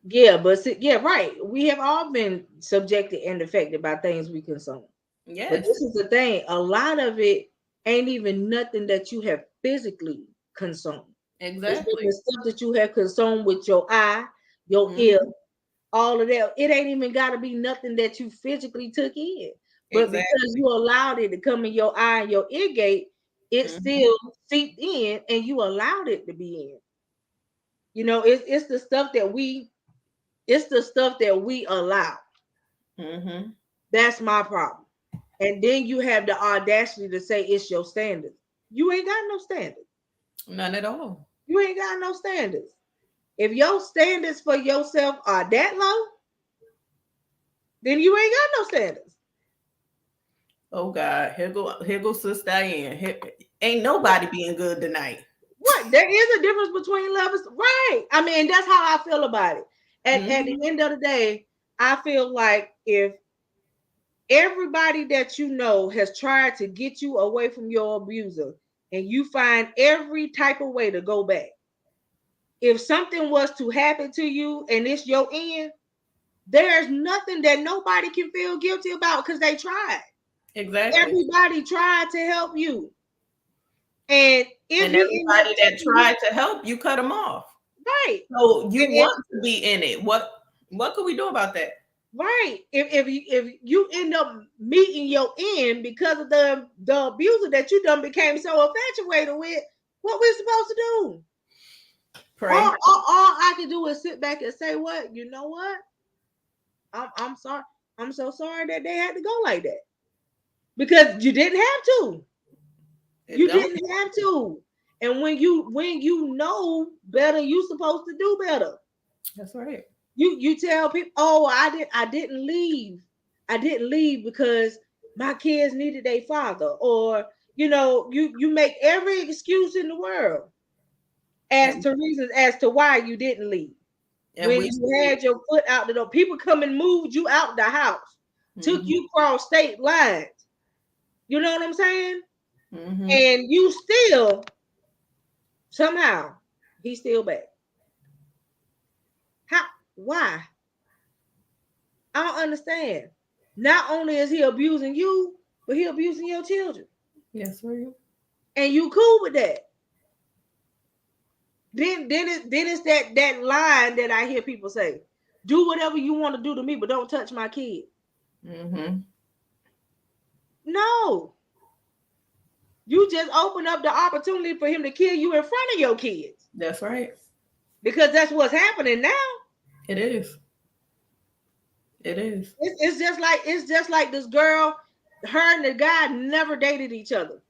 Yeah, but yeah, right. We have all been subjected and affected by things we consume. Yes. But this is the thing. A lot of it ain't even nothing that you have physically consumed. Exactly. It's the stuff that you have consumed with your eye, your ear, all of that. It ain't even got to be nothing that you physically took in. But because you allowed it to come in your eye and your ear gate, it still seeped in and you allowed it to be in. You know, it's the stuff that we allow. That's my problem. And then you have the audacity to say it's your standards. You ain't got no standards. None at all. You ain't got no standards. If your standards for yourself are that low, then you ain't got no standards. Oh God, here go Sister Diane. Ain't nobody being good tonight. What? There is a difference between lovers, right? I mean, that's how I feel about it. At the end of the day, I feel like if everybody that you know has tried to get you away from your abuser, and you find every type of way to go back, if something was to happen to you and it's your end, there's nothing that nobody can feel guilty about because they tried. Exactly. Everybody tried to help you. And everybody that tried to help you cut them off. Right. So you want to be in it. What could we do about that? Right. If you end up meeting your end because of the abuser that you done became so infatuated with, what we supposed to do? Pray. All I can do is sit back and say, what? You know what? I'm sorry. I'm so sorry that they had to go like that. Because you didn't have to. Didn't have to. And when you know better, you supposed to do better. That's right. You tell people, oh, I didn't leave. I didn't leave because my kids needed their father. Or, you make every excuse in the world as to reasons as to why you didn't leave. And when you had your foot out the door, people come and moved you out the house, took you across state lines. You know what I'm saying? And you still, somehow, he's still back. How? Why? I don't understand. Not only is he abusing you, but he abusing your children. Yes, sir. And you cool with that. Then it's that line that I hear people say, do whatever you want to do to me, but don't touch my kid. No. You just open up the opportunity for him to kill you in front of your kids. That's right. Because that's what's happening now. It is. It is. It's just like this girl, her and the guy never dated each other.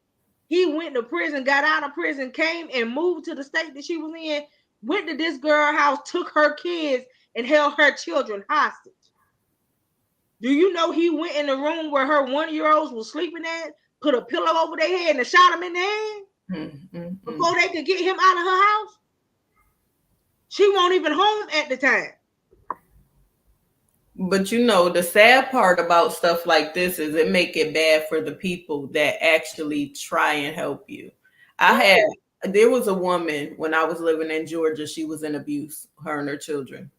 He went to prison, got out of prison, came and moved to the state that she was in, went to this girl's house, took her kids, and held her children hostage. Do you know he went in the room where her 1-year-olds was sleeping at, put a pillow over their head and shot him in the head before they could get him out of her house? She won't even home at the time. But you know, the sad part about stuff like this is it make it bad for the people that actually try and help you. There was a woman when I was living in Georgia, she was in abuse, her and her children.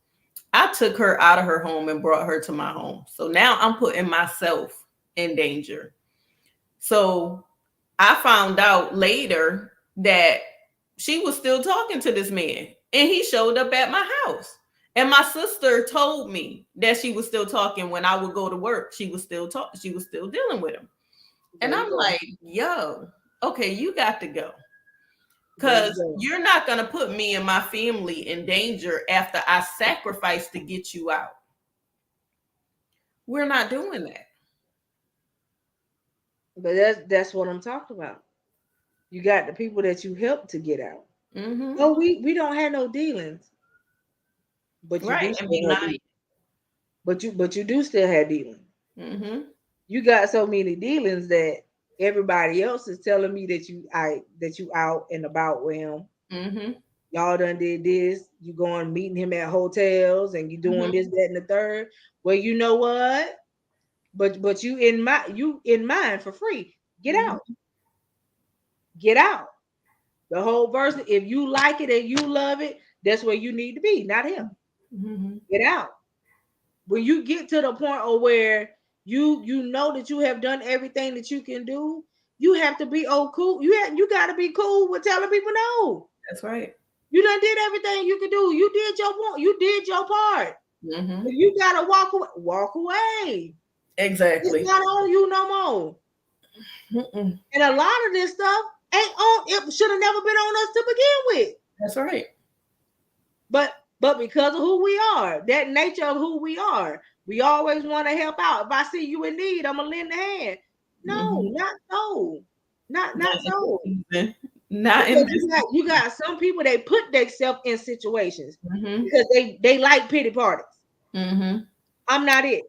I took her out of her home and brought her to my home. So now I'm putting myself in danger. So I found out later that she was still talking to this man and he showed up at my house. And my sister told me that she was still talking when I would go to work. She was still talking, she was still dealing with him. And I'm like, yo, okay, you got to go. Because you're not going to put me and my family in danger after I sacrificed to get you out. We're not doing that. But that's what I'm talking about. You got the people that you helped to get out. Oh, we don't have no dealings. But you do still have dealings. But you do still have dealings. You got so many dealings that everybody else is telling me that you out and about with him. Y'all done did this. You going meeting him at hotels and you doing this, that, and the third. Well, you know what? But you in mine for free. Get out. Get out. The whole verse. If you like it and you love it, that's where you need to be, not him. Get out. When you get to the point of where you know that you have done everything that you can do, you have to be cool. You got to be cool with telling people no. That's right. You done did everything you could do. You did your part. You gotta walk away. Exactly. It's not on you no more. And a lot of this stuff ain't on. It should have never been on us to begin with. That's right. But because of who we are, that nature of who we are, we always want to help out. If I see you in need, I'm gonna lend a hand. No, not so. Not so. Not in you got some people, they put themselves in situations because they like pity parties. I'm not it.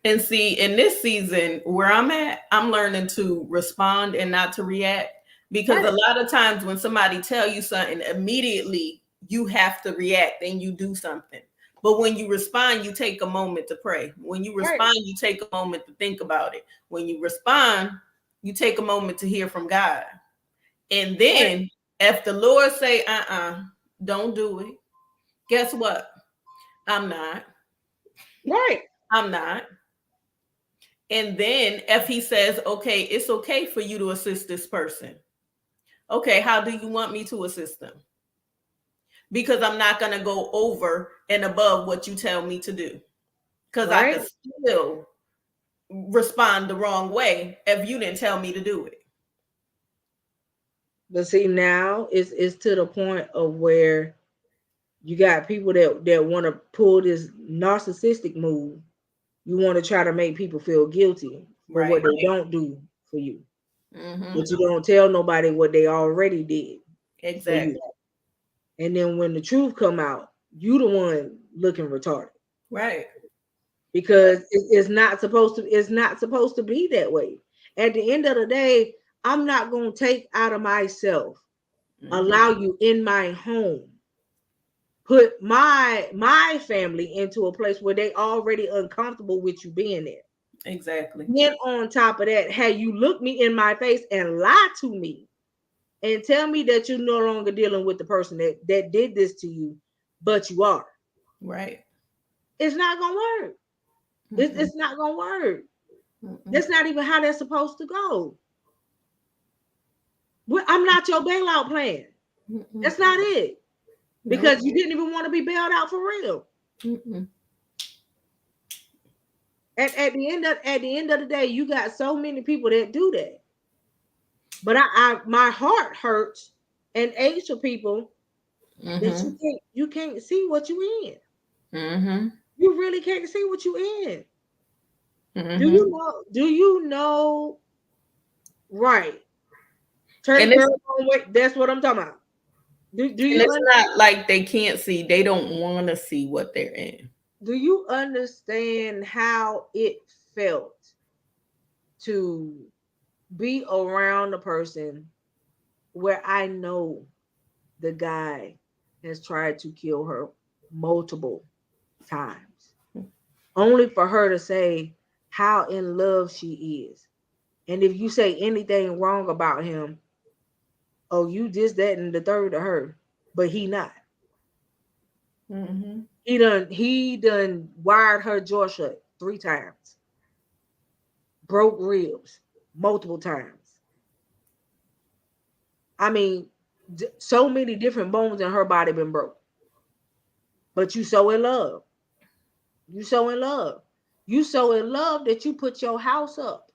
And see, in this season where I'm at, I'm learning to respond and not to react, because a lot of times when somebody tell you something, immediately you have to react and you do something. But when you respond, you take a moment to pray. When you respond, you take a moment to think about it. When you respond, you take a moment to hear from God. And then if the Lord say, don't do it, guess what? I'm not. Right. I'm not. And then if he says, okay, it's okay for you to assist this person. Okay, how do you want me to assist them? Because I'm not going to go over and above what you tell me to do. Because I can still respond the wrong way if you didn't tell me to do it. But see, now it's to the point of where you got people that want to pull this narcissistic move. You want to try to make people feel guilty for what they don't do for you. But you don't tell nobody what they already did. Exactly. And then when the truth come out, you the one looking retarded. Right. Because it's not supposed to be that way. At the end of the day, I'm not going to take out of myself, allow you in my home, put my family into a place where they already uncomfortable with you being there. Exactly. Then on top of that, had you look me in my face and lie to me and tell me that you're no longer dealing with the person that did this to you, but you are. Right. It's not going to work. It's not going to work. That's not even how that's supposed to go. I'm not your bailout plan. That's not it. Because you didn't even want to be bailed out for real. At the end of the day, you got so many people that do that. But my heart hurts and aches for people that you can't see what you in. You really can't see what you in. Do you know? Right. Turn away. That's what I'm talking about. Do you? It's not like they can't see. They don't want to see what they're in. Do you understand how it felt to be around a person where I know the guy has tried to kill her multiple times, only for her to say how in love she is. And if you say anything wrong about him, oh, you this, that, and the third to her, but he not. Mm-hmm. He done wired her jaw shut 3 times, broke ribs multiple times. I mean, so many different bones in her body been broke. But you so in love. You so in love. You so in love that you put your house up.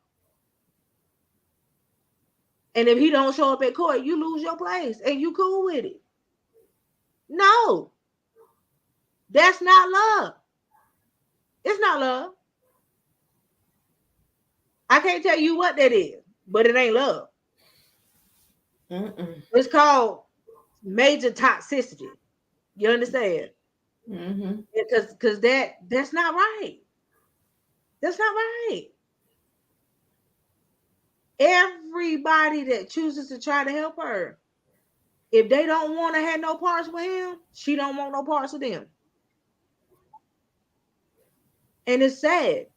And if he don't show up at court, you lose your place and you cool with it. No, that's not love. It's not love. I can't tell you what that is, but it ain't love. Mm-mm. It's called major toxicity. You understand? Mm-hmm. Because that's not right. That's not right. Everybody that chooses to try to help her, if they don't want to have no parts with him, she don't want no parts with them. And it's sad.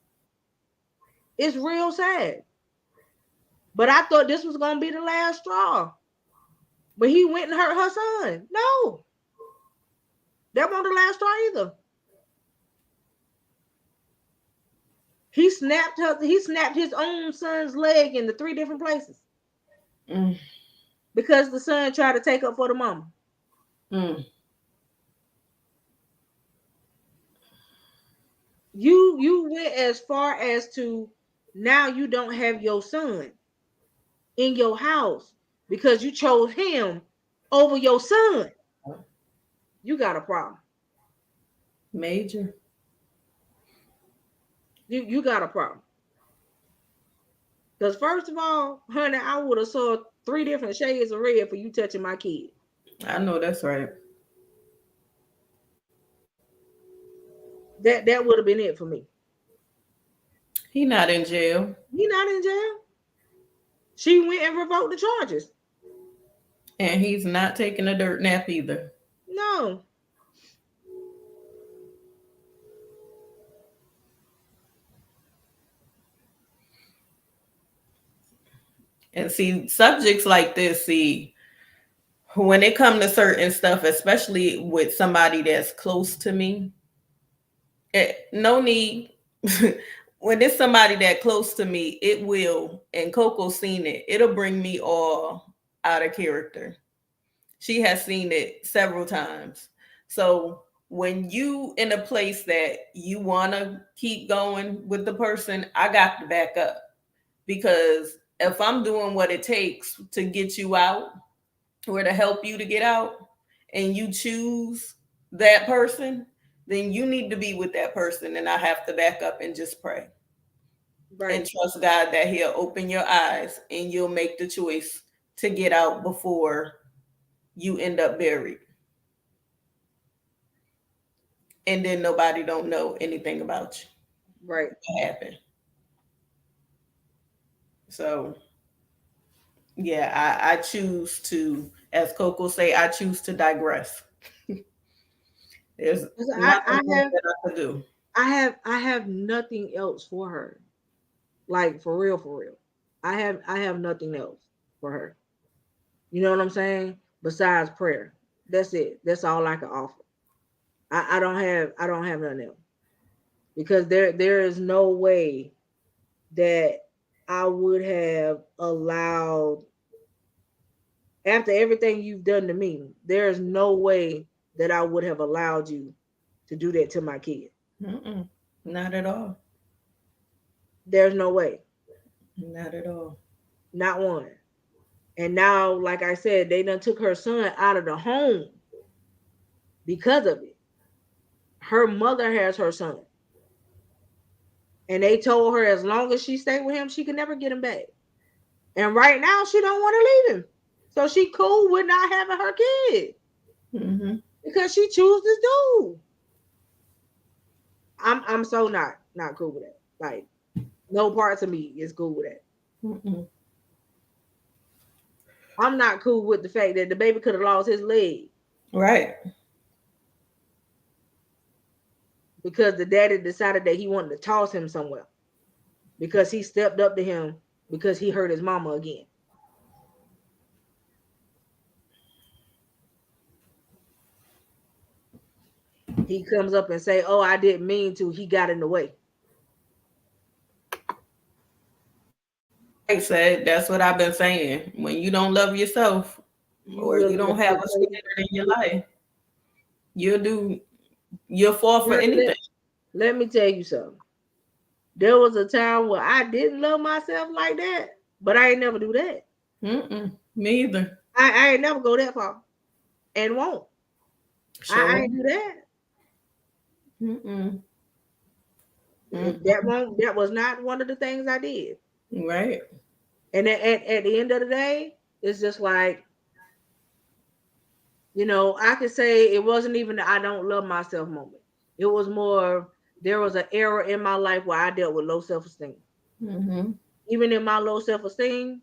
It's real sad. But I thought this was gonna be the last straw. But he went and hurt her son. No, that wasn't the last straw either. He snapped his own son's leg into 3 different places Mm. because the son tried to take up for the mama. Mm. You went as far as to now you don't have your son in your house because you chose him over your son. You got a problem. Major. You got a problem. Because first of all, honey, I would have saw 3 different shades of red for you touching my kid. I know that's right. That would have been it for me. He not in jail. He not in jail. She went and revoked the charges. And he's not taking a dirt nap either. No. And see, subjects like this, see, when it come to certain stuff, especially with somebody that's close to me, no need. When it's somebody that close to me, it will, and Coco seen it, it'll bring me all out of character. She has seen it several times. So when you in a place that you want to keep going with the person, I got to back up, because if I'm doing what it takes to get you out or to help you to get out, and you choose that person, then you need to be with that person, and I have to back up and just pray and Right. trust God that he'll open your eyes and you'll make the choice to get out before you end up buried, and then nobody don't know anything about you, Right. what happened. So yeah, I choose to, as Coco say, I choose to digress. There's 'Cause nothing more that I could do. I have nothing else for her. Like for real, for real. I have nothing else for her. You know what I'm saying? Besides prayer. That's it. That's all I can offer. I don't have nothing else. Because there is no way that I would have allowed, after everything you've done to me, there is no way that I would have allowed you to do that to my kid. Mm-mm, not at all. There's no way. Not at all. Not one. And now, like I said, they done took her son out of the home because of it. Her mother has her son. And they told her as long as she stayed with him, she could never get him back. And right now, she don't want to leave him. So she cool with not having her kid Mm-hmm. because she chooses this dude. I'm so not cool with that. Like, No parts of me is cool with that. Mm-mm. I'm not cool with the fact that the baby could have lost his leg Right. because the daddy decided that he wanted to toss him somewhere because he stepped up to him because he hurt his mama again. He comes up and say, "Oh, I didn't mean to. He got in the way." Like I said, that's what I've been saying. When you don't love yourself You or you will don't have a standard in your life, you'll do you'll fall for anything. Let me tell you something. There was a time where I didn't love myself like that, but I ain't never do that. Me either. I ain't never go that far and won't. I Sure. ain't do that. Mm-mm. That was not one of the things I did. Right. And at the end of the day, it's just like, I could say it wasn't even the I don't love myself moment. It was more, there was an era in my life where I dealt with low self-esteem. Mm-hmm. Even in my low self-esteem,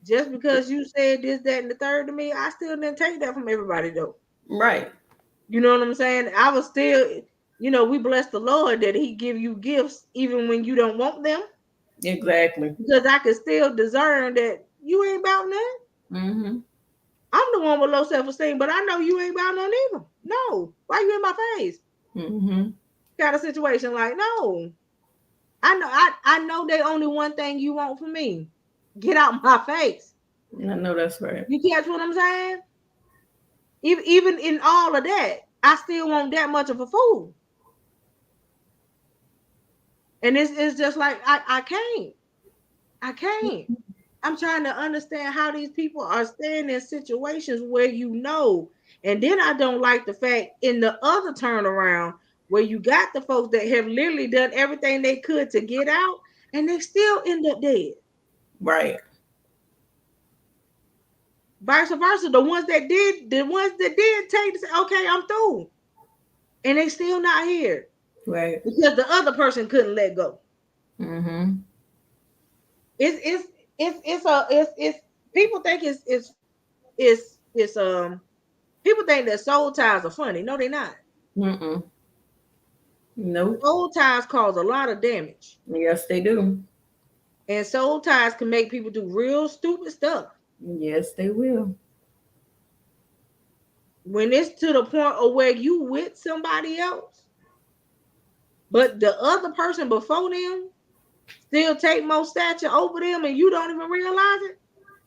just because you said this, that, and the third to me, I still didn't take that from everybody though. Right. You know what I'm saying? I was still, we bless the Lord that He give you gifts even when you don't want them. Exactly. Because I can still discern that you ain't about none. Mm-hmm. I'm the one with low self-esteem, but I know you ain't about none either. No. Why you in my face? Mm-hmm. Kind of situation like, no. I know they only one thing you want from me. Get out my face. I know that's right. You catch what I'm saying? Even in all of that, I still want that much of a fool. And it's just like I can't. I can't. I'm trying to understand how these people are staying in situations where and then I don't like the fact in the other turnaround where you got the folks that have literally done everything they could to get out and they still end up dead. Right. Vice versa, the ones that did take to say, okay, I'm through. And they still not here. Right. Because the other person couldn't let go. Mm-hmm. It's people think it's people think that soul ties are funny. No, they're not. Mm-mm. Nope. Soul ties cause a lot of damage. Yes, they do. And soul ties can make people do real stupid stuff. Yes, they will. When it's to the point of where you with somebody else, but the other person before them still take more stature over them and you don't even realize it.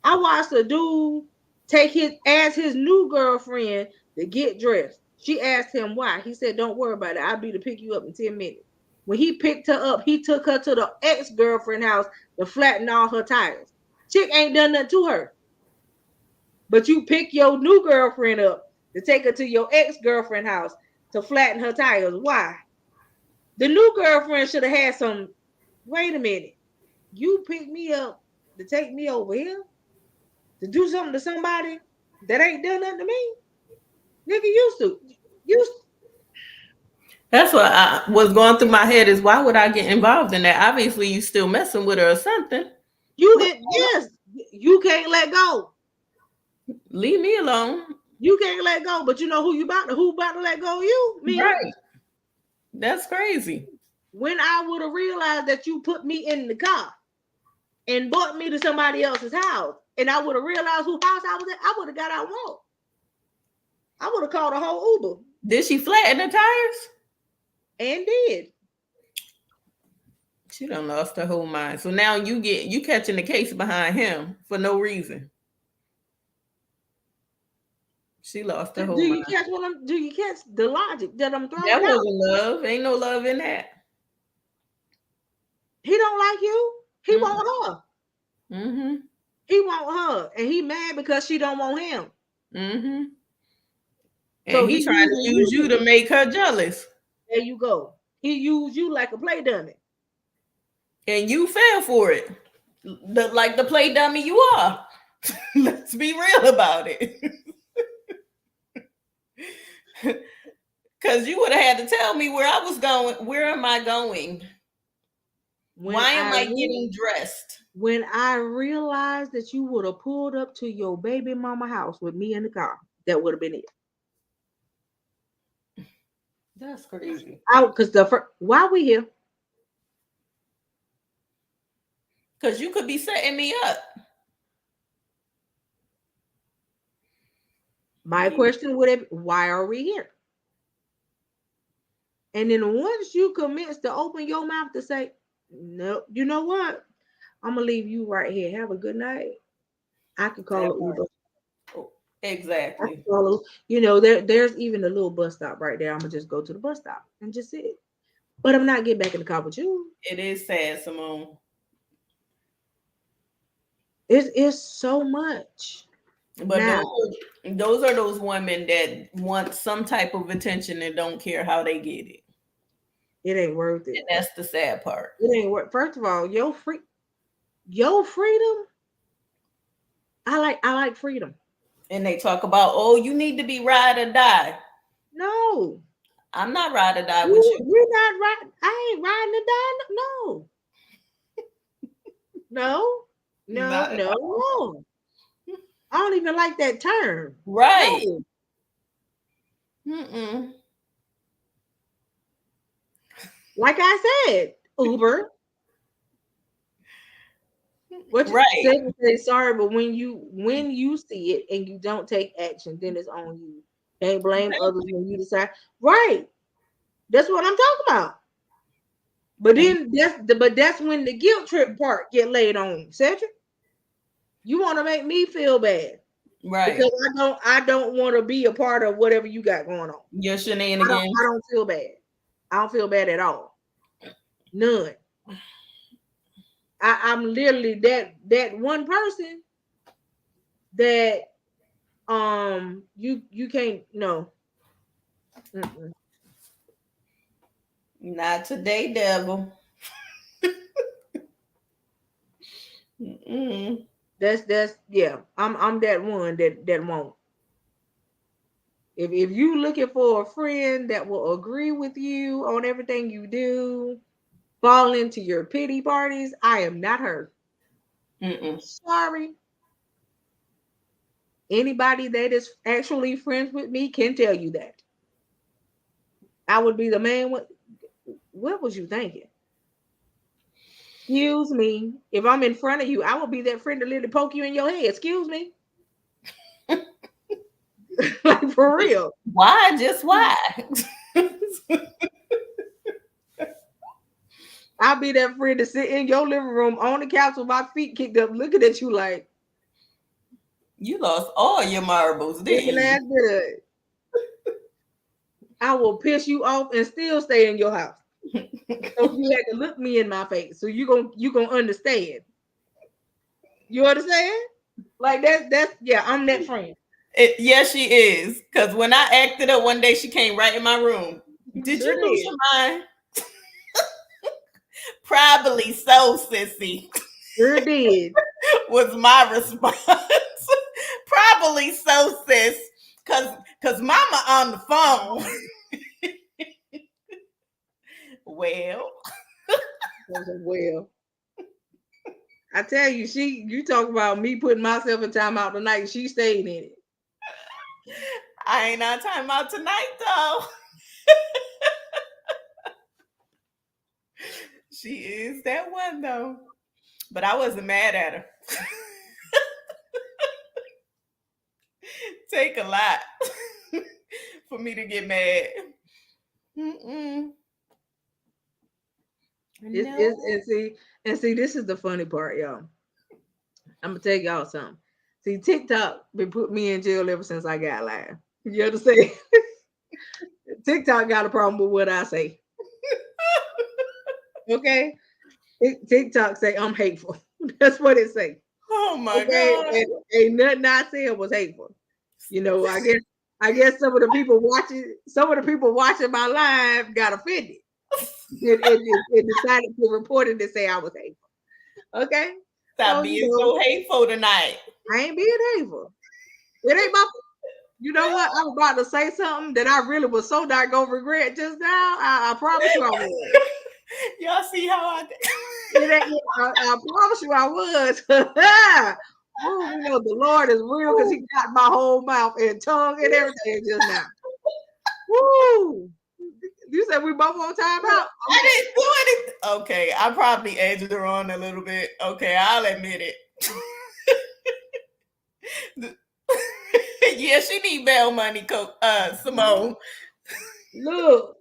I watched a dude ask his new girlfriend to get dressed. She asked him why. He said, "Don't worry about it. I'll be to pick you up in 10 minutes." When he picked her up, he took her to the ex-girlfriend house to flatten all her tires. Chick ain't done nothing to her. But you pick your new girlfriend up to take her to your ex-girlfriend house to flatten her tires. Why? The new girlfriend should have had some, wait a minute. You picked me up to take me over here to do something to somebody that ain't done nothing to me? Nigga, used to. Used That's what I was going through my head is why would I get involved in that? Obviously, you still messing with her or something. yes, you can't let go. Leave me alone. You can't let go, but you know who about to let go of you? Me. Right. That's crazy. When I would have realized that you put me in the car and brought me to somebody else's house, and I would have realized whose house I was at, I would have got out and walked. I would have called a whole Uber. Did she flatten the tires? And did. She done lost her whole mind. So now you catching the case behind him for no reason. She lost her whole mind. Do you catch the logic that I'm throwing That out? wasn't love. Ain't no love in that. He don't like you. He want her. Mm-hmm. He want her, and he mad because she don't want him. Mm-hmm. And So he trying to use you to make her jealous. There you go. He used you like a play dummy. And you fell for it. Like the play dummy you are. Let's be real about it. Because you would have had to tell me where I was going. Where am I going? Why am I getting dressed? When I realized that you would have pulled up to your baby mama house with me in the car, that would have been it. That's crazy. Because why we here? Because you could be setting me up. My question would have, why are we here? And then once you commence to open your mouth to say, no, you know what? I'm gonna leave you right here. Have a good night. I could call it Uber. Exactly. There's even a little bus stop right there. I'm gonna just go to the bus stop and just sit. But I'm not getting back in the car with you. It is sad, Simone. It's so much. But those are those women that want some type of attention and don't care how they get it. It ain't worth it. And that's the sad part. It ain't worth. First of all, your freedom. I like freedom. And they talk about, oh, you need to be ride or die. No, I'm not ride or die with you. You're not right. I ain't riding or die. No. No. I don't even like that term. Right. No. Like I said, Uber. What you say, sorry, but when you see it and you don't take action, then it's on you. Can't blame others when you decide. Right. That's what I'm talking about. But then that's when the guilt trip part get laid on, Cedric. You want to make me feel bad. Right. Because I don't want to be a part of whatever you got going on. Your shenanigans. I don't feel bad. I don't feel bad at all. None. I'm literally that one person that you can't no. Not today, devil. That's yeah. I'm that one that won't. If you looking for a friend that will agree with you on everything you do, fall into your pity parties, I am not her. Sorry. Anybody that is actually friends with me can tell you that. I would be the man. What was you thinking? Excuse me. If I'm in front of you, I will be that friend to literally poke you in your head. Excuse me. Like for real. Why? Just why? I'll be that friend to sit in your living room on the couch with my feet kicked up, looking at you like you lost all your marbles, didn't you? I will piss you off and still stay in your house. So you had to look me in my face. So you gonna understand. You understand? Like that's yeah, I'm that friend. Yes, she is. Because when I acted up one day, she came right in my room. Did you lose your mind? Probably so, sissy. Sure did. Was my response. Probably so, sis. Cause mama on the phone. Well. I tell you, you talk about me putting myself in timeout tonight. She stayed in it. I ain't on timeout tonight though. She is that one though. But I wasn't mad at her. Take a lot for me to get mad. And see, this is the funny part, y'all. I'm gonna tell y'all something. See, TikTok been put me in jail ever since I got live. You understand? TikTok got a problem with what I say. Okay, TikTok say I'm hateful. That's what it say. Oh my God! Ain't nothing I said was hateful. You know, I guess some of the people watching my live got offended. It decided to report it and say I was hateful. Okay, stop being so hateful tonight. I ain't being hateful. It ain't my. You know what? I was about to say something that I really was so darn gonna regret just now. I promise you I will. Y'all see how I I promise you I was. Ooh, you know the Lord is real because he got my whole mouth and tongue and everything just now. Woo! You said we both on time out? I didn't do anything. Okay, I probably edged her on a little bit. Okay, I'll admit it. Yeah, she need bail money, Simone. Look,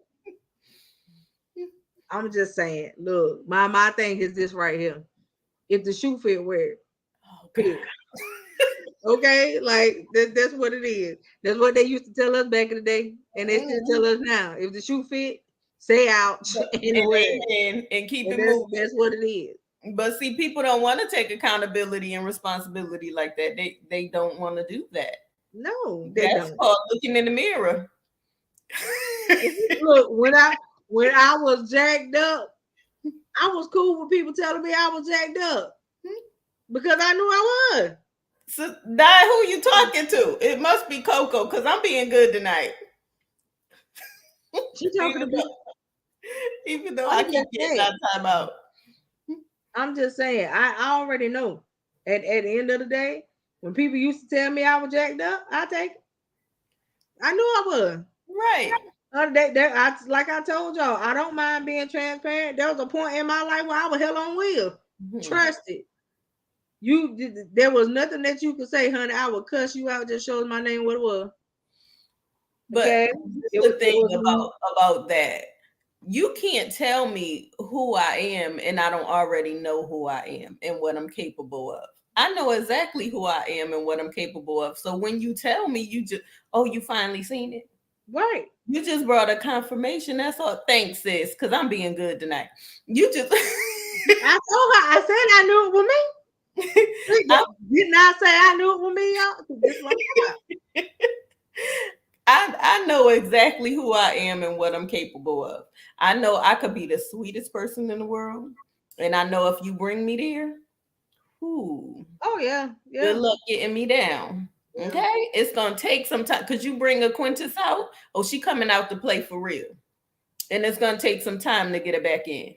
I'm just saying. Look, my thing is this right here. If the shoe fit, wear it. Okay. Okay, like that's what it is. That's what they used to tell us back in the day, and they still tell us now. If the shoe fit, say ouch and wear it. Amen, and keep And it moving. that's what it is. But see, people don't want to take accountability and responsibility like that. They don't want to do that. No, they That's don't. called looking in the mirror. Look, when I was jacked up, I was cool with people telling me I was jacked up because I knew I was. So, Di, who you talking to? It must be Coco because I'm being good tonight. She talking to me. Even though I keep getting that time out. I'm just saying, I already know. At the end of the day, when people used to tell me I was jacked up, I take it. I knew I was. Right. Like I told y'all, I don't mind being transparent. There was a point in my life where I was hell on wheels. Trust it. There was nothing that you could say, honey. I would cuss you out. Just shows my name what it was. But okay? The thing about that, you can't tell me who I am and I don't already know who I am and what I'm capable of. I know exactly who I am and what I'm capable of. So when you tell me, you finally seen it. Right. You just brought a confirmation. That's all. Thanks, sis, because I'm being good tonight. You just I told her, I said I knew it was me. Didn't I say I knew it was me, y'all? I know exactly who I am and what I'm capable of. I know I could be the sweetest person in the world. And I know if you bring me there, oh yeah. Good luck getting me down. Yeah. Okay. It's gonna take some time because you bring a Quintus out. Oh, she coming out to play for real. And it's gonna take some time to get her back in.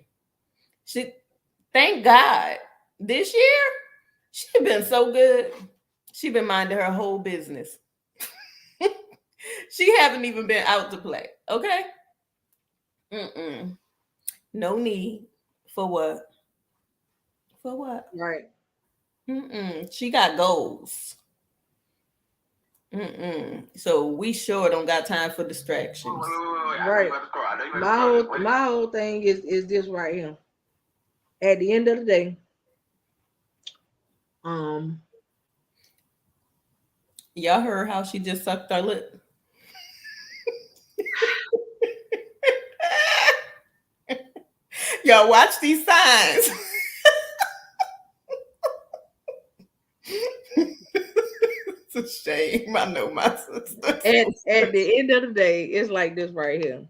Thank God, this year, she been so good. She been minding her whole business. She haven't even been out to play. Okay. No need. For what? For what? Right. She got goals. So we sure don't got time for distractions. Right. My whole thing is this right here. At the end of the day, y'all heard how she just sucked her lip. Y'all watch these signs. It's a shame. I know my sister. At the end of the day, it's like this right here.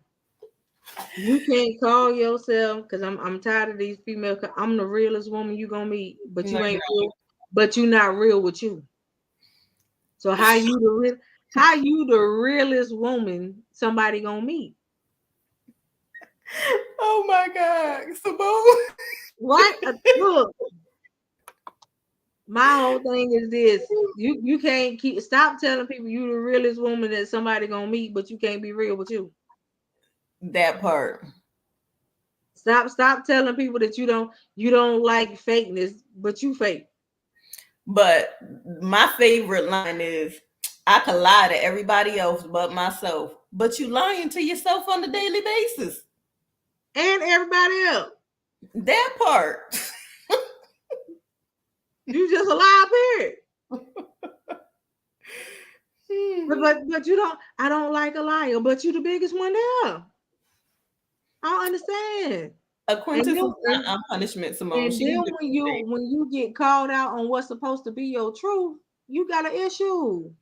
You can't call yourself because I'm tired of these females. I'm the realest woman you gonna meet, but you ain't real. But you not real with you. So how you the realest woman somebody gonna meet? Oh my God, Simone. What? Look, my whole thing is this: you can't stop telling people you the realest woman that somebody gonna meet, but you can't be real with you. That part. Stop telling people that you don't like fakeness, but you fake. But my favorite line is, I could lie to everybody else but myself, but you lying to yourself on a daily basis. And everybody else. That part. You just a lie, period. but you don't. I don't like a liar, but you the biggest one there. I don't understand. A quintessence on punishment, Simone. And then when you get called out on what's supposed to be your truth, you got an issue.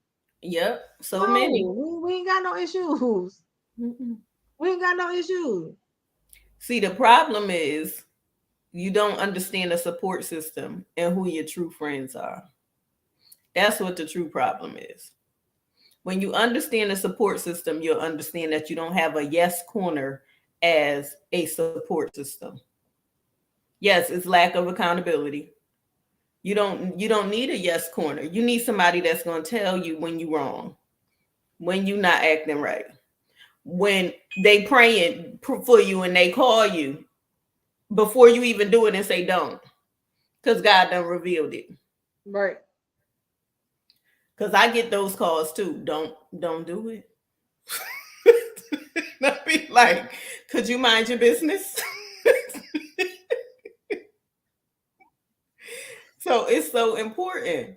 Yep, so many. We ain't got no issues. We ain't got no issues. See, the problem is you don't understand the support system and who your true friends are. That's what the true problem is. When you understand the support system, you'll understand that you don't have a yes corner as a support system. Yes, it's lack of accountability. You don't need a yes corner. You need somebody that's going to tell you when you wrong, when you not acting right, when they praying for you and they call you before you even do it and say don't, because God done revealed it. Right. Because I get those calls too. Don't do it. I be like, could you mind your business? So it's so important.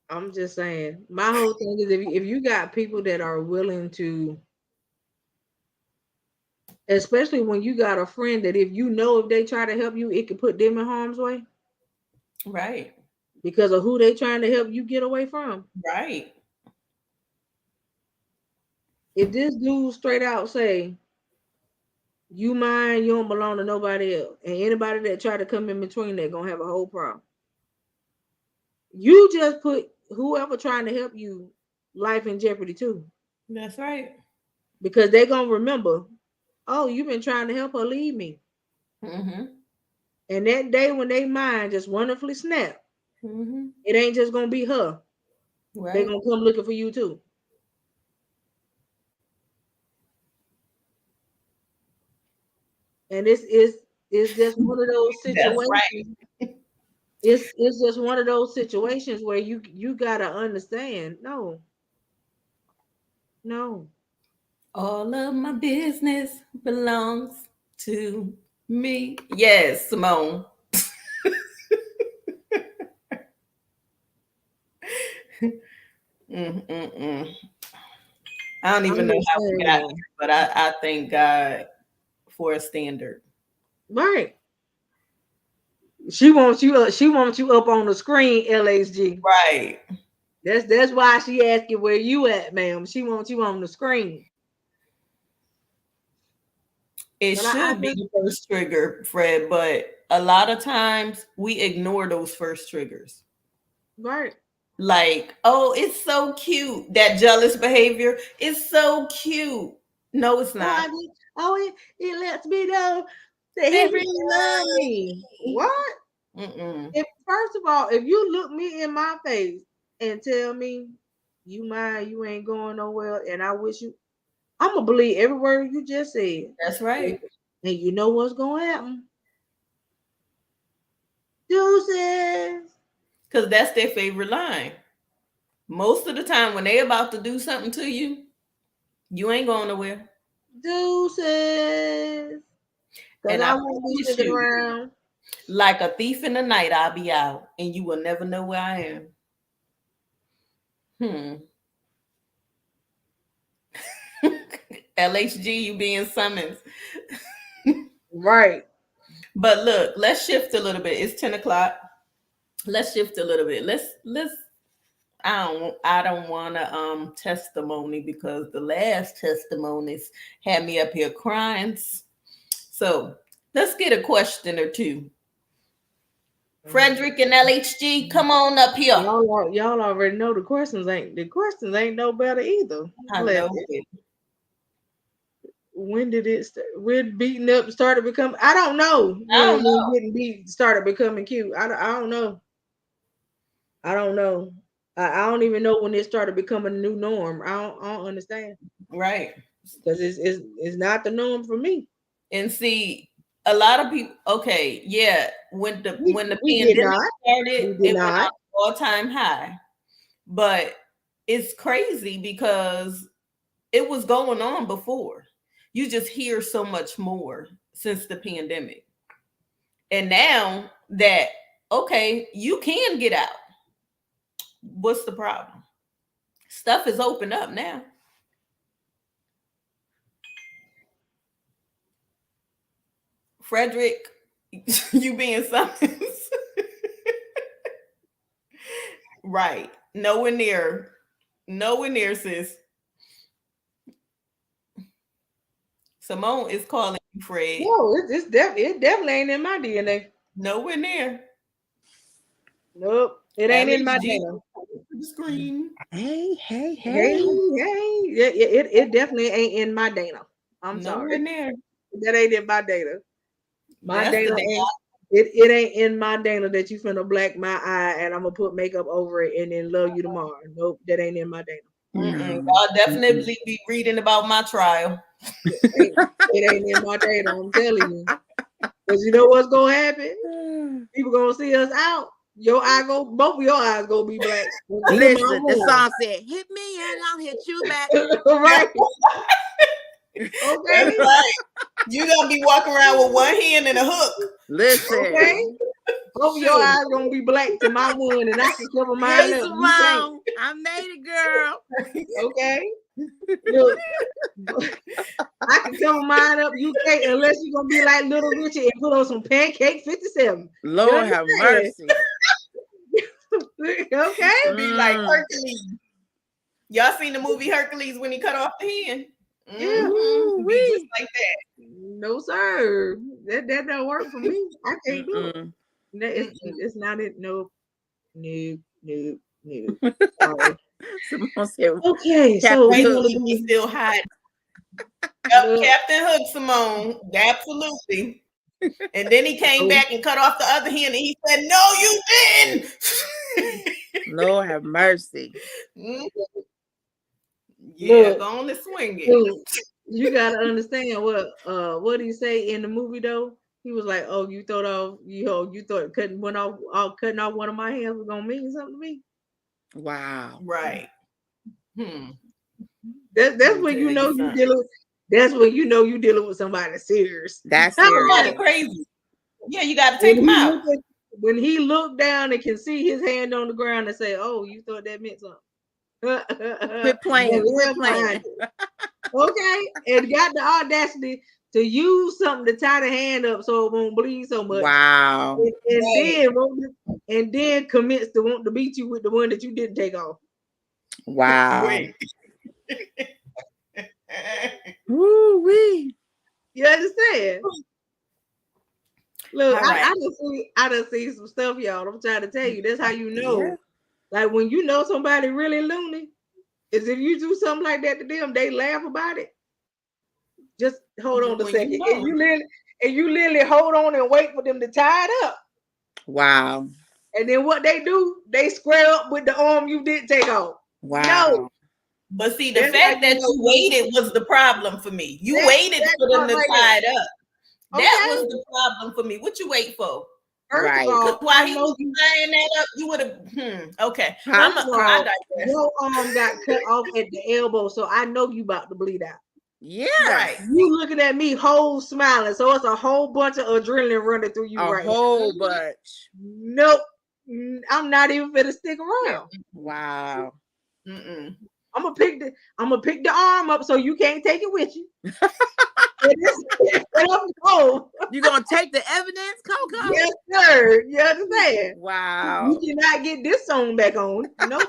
I'm just saying. My whole thing is if you got people that are willing to, especially when you got a friend that if you know if they try to help you, it could put them in harm's way Right. because of who they trying to help you get away from. Right. If this dude straight out say, you mine, you don't belong to nobody else, and anybody that try to come in between that gonna have a whole problem. You just put whoever trying to help you life in jeopardy too. That's right. Because they gonna remember, oh, you've been trying to help her leave me. Mm-hmm. And that day when they mind just wonderfully snap, Mm-hmm. it ain't just gonna be her. They Right. gonna come looking for you too. And this is just one of those That's right. situations. It's just one of those situations where you gotta understand. No, no. All of my business belongs to me. Yes, Simone. Mm-mm-mm. I don't even I'm know just how we saying, got man. here, but I thank God for a standard. Right. She wants you up on the screen, LHG. Right. That's why she asked you where you at, ma'am. She wants you on the screen. It But I should be just the first trigger, Fred, but a lot of times we ignore those first triggers. right. Like, oh, it's so cute. That jealous behavior is so cute. No, it's Oh, not. it lets me know that he It really loves me. really What? Mm-mm. If first of all, if you look me in my face and tell me you mind, you ain't going nowhere, and I wish you, I'm gonna believe every word you just said. That's And, right. and you know what's gonna happen? Deuces, Because that's their favorite line. Most of the time when they about to do something to you ain't going nowhere. deuces. Cause And I I won't be promise sticking you, around. like a thief in the night, I'll be out and you will never know where I am. Hmm. LHG, you being summoned. Right. But look, let's shift a little bit. It's 10 o'clock. Let's shift a little bit. Let's I don't wanna testimony because the last testimonies had me up here crying. So let's get a question or two. Frederick and LHG, come on up here. Y'all already know the questions ain't no better either. I Let know it. when did it start? When beating up started becoming? I don't know I don't when know. getting beat started becoming cute. I don't know. I don't know. I don't even know when it started becoming a new norm. I don't understand Right. because it's not the norm for me. And see, a lot of people, okay, yeah, when the We did pandemic not. started, We did it went not. up all-time high. But it's crazy because it was going on before. You just hear so much more since the pandemic. And now that, okay, you can get out. What's the problem? Stuff is open up now. Frederick, you being something. Right. Nowhere near. Nowhere near, sis. Simone is calling you, Fred. No, it definitely ain't in my DNA. Nowhere near. Nope, it ain't in my LHG DNA. the screen. Hey, hey, Hey, hey. yeah, it definitely ain't in my Dana. I'm Nowhere sorry. near. That ain't in my data. My That's the data day ain't. It ain't in my Dana that you finna black my eye and I'm gonna put makeup over it and then love you tomorrow. Nope, that ain't in my Dana. I'll definitely be reading about my trial. It ain't in my Dana, I'm telling you. Because you know what's gonna happen? People gonna see us out. Both of your eyes gonna be black. Listen, the song said, "Hit me and I'll hit you back." Right. Okay. Okay. Right. You gonna be walking around with one hand and a hook. Listen. Okay. Both of your eyes gonna be black to my one, and I can cover mine Hey, up. Simone, I made it, girl. Okay. Look, I can cover mine up. You can't unless you're gonna be like Little Richard and put on some Pancake 57. Lord have mercy. Okay. Be like Hercules. Y'all seen the movie Hercules when he cut off the hand? Yeah. Be just like that. No, sir. That don't work for me. I can't do it. It's not it. No. Sorry. Simone said, okay, so he's still hiding. Captain Hook, Simone, absolutely. And then he came back and cut off the other hand, and he said, "No, you didn't." Lord have mercy. Yeah, go on and swing it. You gotta understand what did he say in the movie though? He was like, "Oh, you thought cutting off one of my hands was gonna mean something to me." Wow. Right. That's when you know you dealing. That's when you know you dealing with somebody serious. That's serious. Crazy. Yeah, you got to take him out. When he looked down and can see his hand on the ground and say, "Oh, you thought that meant something." Quit playing. Okay, and got the audacity to use something to tie the hand up so it won't bleed so much. Wow. And then commits to want to beat you with the one that you didn't take off. Wow. Woo-wee. You understand? Look, right. I done see some stuff, y'all. I'm trying to tell you. That's how you know. Yeah. Like when you know somebody really loony, is if you do something like that to them, they laugh about it. Just hold on a second. And you literally hold on and wait for them to tie it up. Wow. And then what they do, they square up with the arm you didn't take off. Wow. No. But see, the fact that you waited was the problem for me. You waited for them to tie it up. That was the problem for me. What you wait for? First of all, while he was tying that up, you would have. Okay. Your arm got cut off at the elbow, so I know you about to bleed out. Yeah. Right. You looking at me, whole smiling, so it's a whole bunch of adrenaline running through you right now. A whole bunch. Nope. I'm not even finna stick around. Wow. I'm gonna pick the arm up so you can't take it with you. You gonna take the evidence, Coco? Yes, sir. You understand? Wow. You cannot get this song back on. Nope.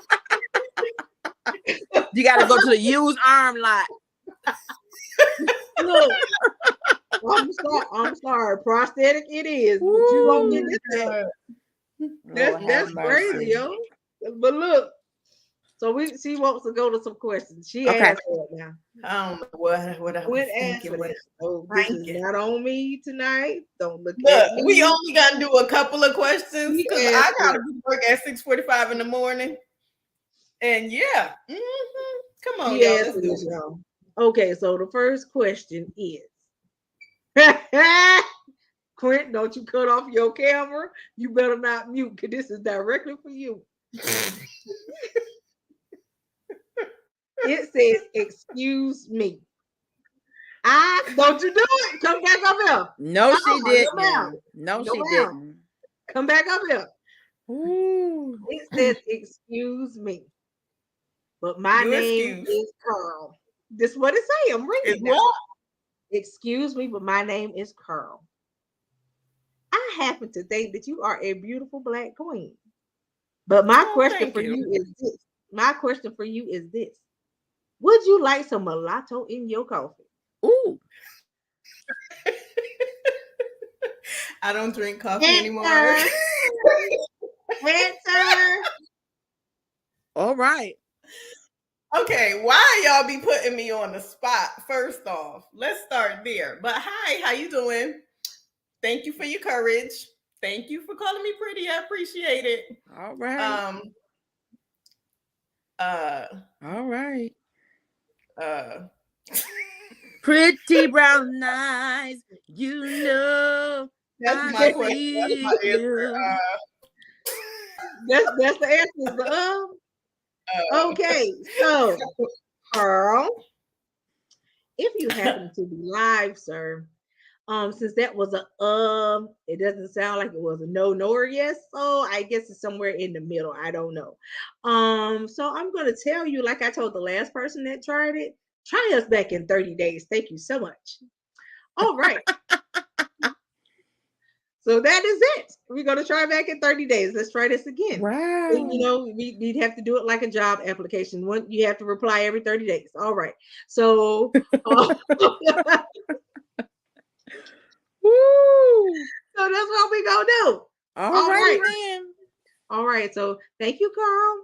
You gotta go to the used arm lot. Look, I'm sorry. Prosthetic it is, but you won't get this back. That's crazy, yo. But look. So she wants to go to some questions. She asked for it now. I don't know what I was thinking. This is not on me tonight. Don't look at me. We only got to do a couple of questions because I got to work at 6:45 in the morning. And yeah. Come on, y'all. Okay, so the first question is Quint, don't you cut off your camera. You better not mute because this is directly for you. It says, "Excuse me." Don't you do it. Come back up here. No, she didn't. No, she didn't. Come back up here. Ooh. It says, "Excuse me," but my name is Carl. This is what it say. I'm reading it. Excuse me, but my name is Carl. I happen to think that you are a beautiful black queen. But my question for you is this. My question for you is this. Would you like some mulatto in your coffee? Ooh. I don't drink coffee anymore. Answer. All right. Okay, why y'all be putting me on the spot? First off, let's start there. But hi, how you doing? Thank you for your courage. Thank you for calling me pretty. I appreciate it. All right. All right. Pretty brown eyes, you know. That's I my question. That's my see answer. That's the answer. Okay, so Carl, if you happen to be live, sir, since that was a it doesn't sound like it was a no nor yes, so I guess it's somewhere in the middle. I don't know. So I'm gonna tell you, like I told the last person that tried it, try us back in 30 days. Thank you so much. All right. So that is it. We're gonna try back in 30 days. Let's try this again. Wow. And, we'd have to do it like a job application. You have to reply every 30 days. All right. So Woo. So that's what we gonna do. All right, man. All right. So thank you, Carl.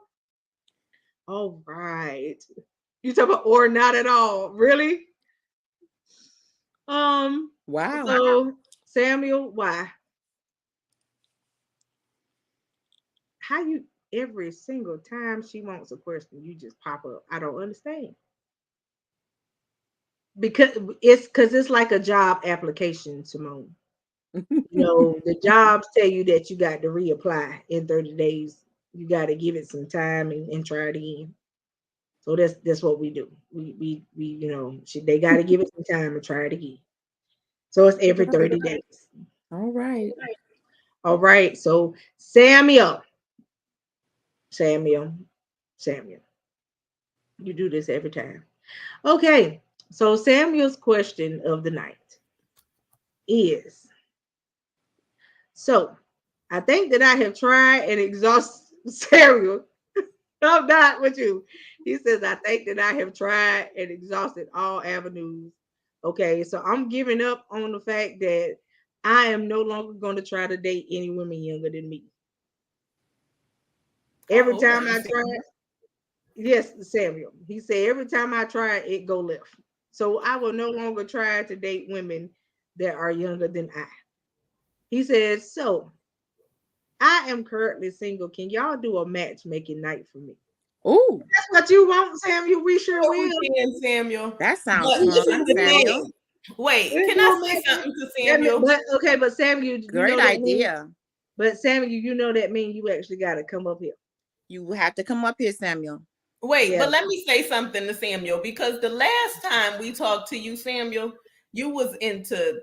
All right. You talk about or not at all. Really? Wow. So Samuel, why? How you every single time she wants a question, you just pop up? I don't understand. Because it's like a job application, Simone. The jobs tell you that you got to reapply in 30 days. You got to give it some time and try it again. So that's what we do. We they got to give it some time and try it again. So it's every 30 days. All right. All right. So Samuel. You do this every time. Okay. So Samuel's question of the night is, so I think that I have tried and exhausted Samuel. I'm not with you. He says, I think that I have tried and exhausted all avenues. Okay, so I'm giving up on the fact that I am no longer going to try to date any women younger than me. Every time I try, yes, Samuel. He said every time I try, it go left. So I will no longer try to date women that are younger than I. He says, so I am currently single. Can y'all do a matchmaking night for me? Oh, that's what you want, Samuel. We sure will. Samuel. That sounds fun, Samuel. Wait, can I say something to Samuel? But Samuel, great idea. But Samuel, that means you actually got to come up here. You have to come up here, Samuel. Wait, but let me say something to Samuel, because the last time we talked to you, Samuel, you was into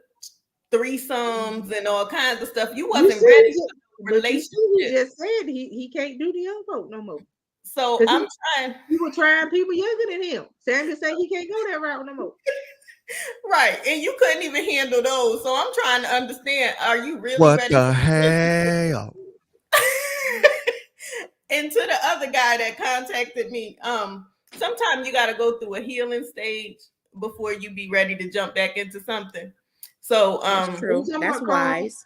threesomes and all kinds of stuff. You wasn't ready for a relationship. He just said he can't do the young folk no more. So I'm trying. You were trying people younger than him. Samuel said he can't go that route no more. Right, and you couldn't even handle those. So I'm trying to understand: are you really ready? What the hell? And to the other guy that contacted me, sometimes you got to go through a healing stage before you be ready to jump back into something. So that's true. That's wise.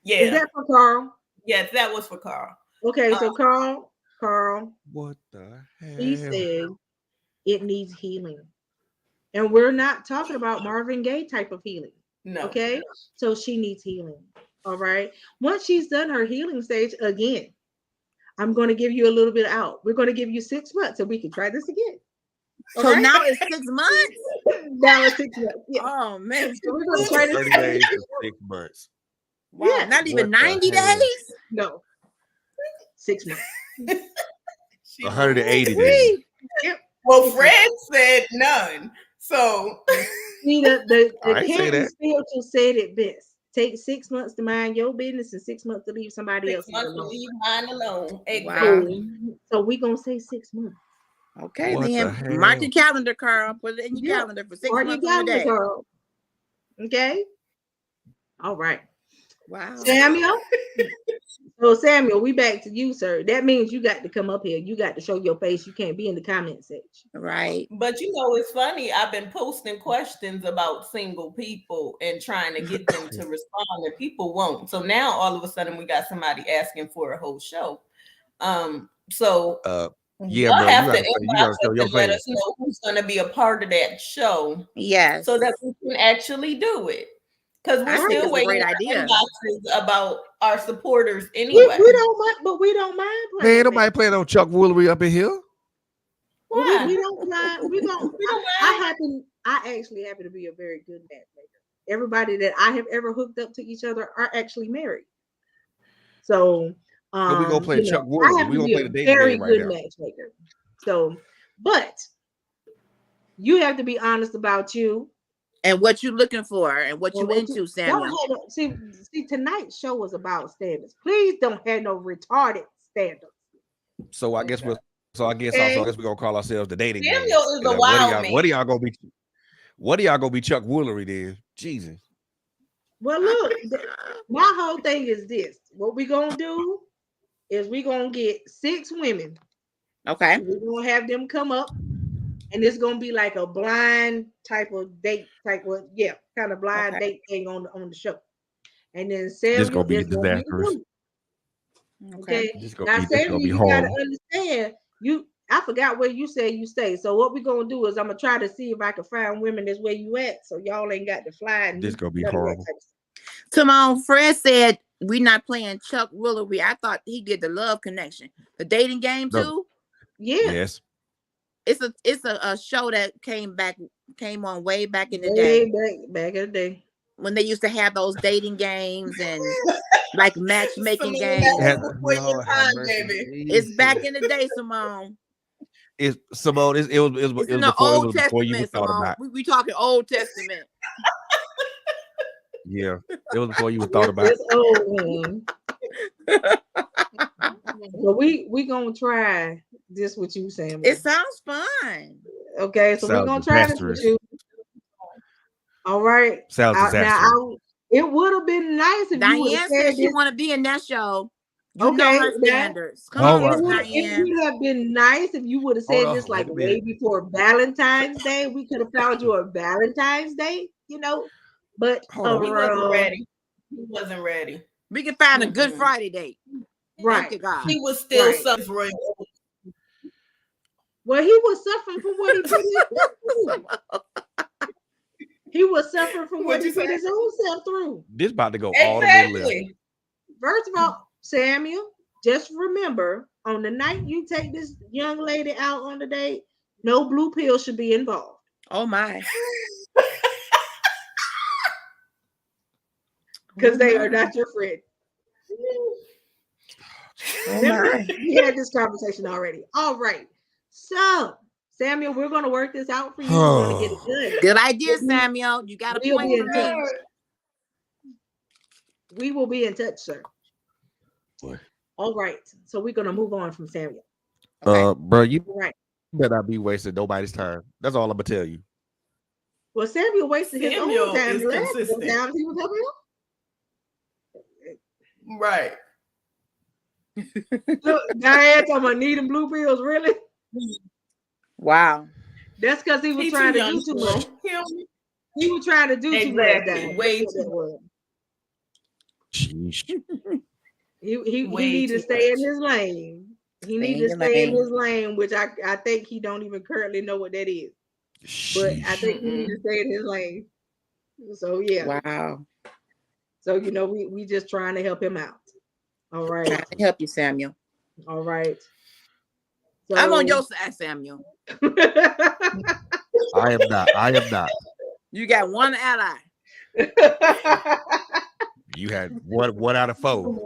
Yeah. Is that for Carl? Yes, that was for Carl. Okay, so Carl. What the hell? He said it needs healing. And we're not talking about Marvin Gaye type of healing. No. Okay. So she needs healing. All right. Once she's done her healing stage again, I'm going to give you a little bit out. We're going to give you 6 months so we can try this again. So now it's 6 months? Now it's 6 months. Yeah. Oh, man. So we're going to try this 30 days to 6 months. Wow. Yeah. Not even 90 days? No. 6 months. 180 days. Yep. Well, Fred said none. So see, the Candy Spiritual said it best. Take 6 months to mind your business and 6 months to leave somebody else alone. 6 months to leave mine alone. Exactly. Wow. So we're gonna say 6 months. Okay, then mark your calendar, Carl. Put it in your calendar for 6 months from today. Carl. Okay. All right. Wow. Samuel. So Samuel, we back to you, sir. That means you got to come up here. You got to show your face. You can't be in the comment section. Right. But it's funny. I've been posting questions about single people and trying to get them to respond, and people won't. So now all of a sudden we got somebody asking for a whole show. So yeah, bro, have to inbox us and let us know who's going to be a part of that show. Yes. So that we can actually do it. Because we're still waiting great idea about our supporters anyway. We don't mind, but we don't mind playing. Man, nobody playing on Chuck Woolery up in here. Why? We don't mind. We don't mind. I actually happen to be a very good matchmaker. Everybody that I have ever hooked up to each other are actually married. So we're gonna play Chuck Woolery. We're gonna play the dating very game good right now. Matchmaker. So, but you have to be honest about you and what you're looking for and what you're into, Samuel. See, tonight's show was about standards. Please don't have no retarded standards. So I guess we're gonna call ourselves the dating game. Samuel is the wild man. What are y'all gonna be Chuck Woolery then? Jesus. Well, look, my whole thing is this. What we gonna do is we gonna get 6 women. Okay. We're gonna have them come up, and it's gonna be like a blind type of date, kind of blind date thing on the show. And then Samuel, this gonna be disastrous. Okay. Now, Samuel, you gotta understand. I forgot where you say you stay. So what we're gonna do is I'm gonna try to see if I can find women that's where you at. So y'all ain't got to fly. This gonna be horrible. Timon, Fred said we're not playing Chuck Woolery. I thought he did the Love Connection, the dating game too. No. Yeah. Yes. It's a show that came on way back in the day. Back in the day. When they used to have those dating games and like matchmaking games. It's back in the day, Simone. It was in the Old Testament, Simone. We talking Old Testament. Yeah, it was before you thought about it. So we gonna try this with you, Sam. It sounds fun. Okay, so we're gonna try this with you. All right. Sounds disastrous. It would have been nice if Diane said she want to be in that show. You know her standards. Come on, Diane. It would have been nice if you would have said this like way before Valentine's Day. We could have found you a Valentine's Day, But he wasn't ready. He wasn't ready. We can find a Good Friday date. Right. He was still suffering. Well, he was suffering from what he put himself through. He was suffering from what he put his own self through. This about to go all the way left. First of all, Samuel, just remember, on the night you take this young lady out on the date, no blue pill should be involved. Oh my. Because they are not your friend. We had this conversation already. All right. So, Samuel, we're going to work this out for you. We're going to get it good. Good idea, Samuel. You got a point for me. We will be in touch, sir. Boy. All right. So we're going to move on from Samuel. Bro, you better not be wasting nobody's time. That's all I'm going to tell you. Well, Samuel wasted his own time. He was helping him. Right. Look, Diane talking about needing blue pills, really? Wow. That's because he was trying to do too much. He was trying to do too much. Way too much. He need to stay in his lane. He need to stay in his lane, which I think he don't even currently know what that is. But I think he need to stay in his lane. So yeah. Wow. So we just trying to help him out. All right. Trying to help you, Samuel. All right. So, I'm on your side, Samuel. I am not. You got one ally. You had one out of 4.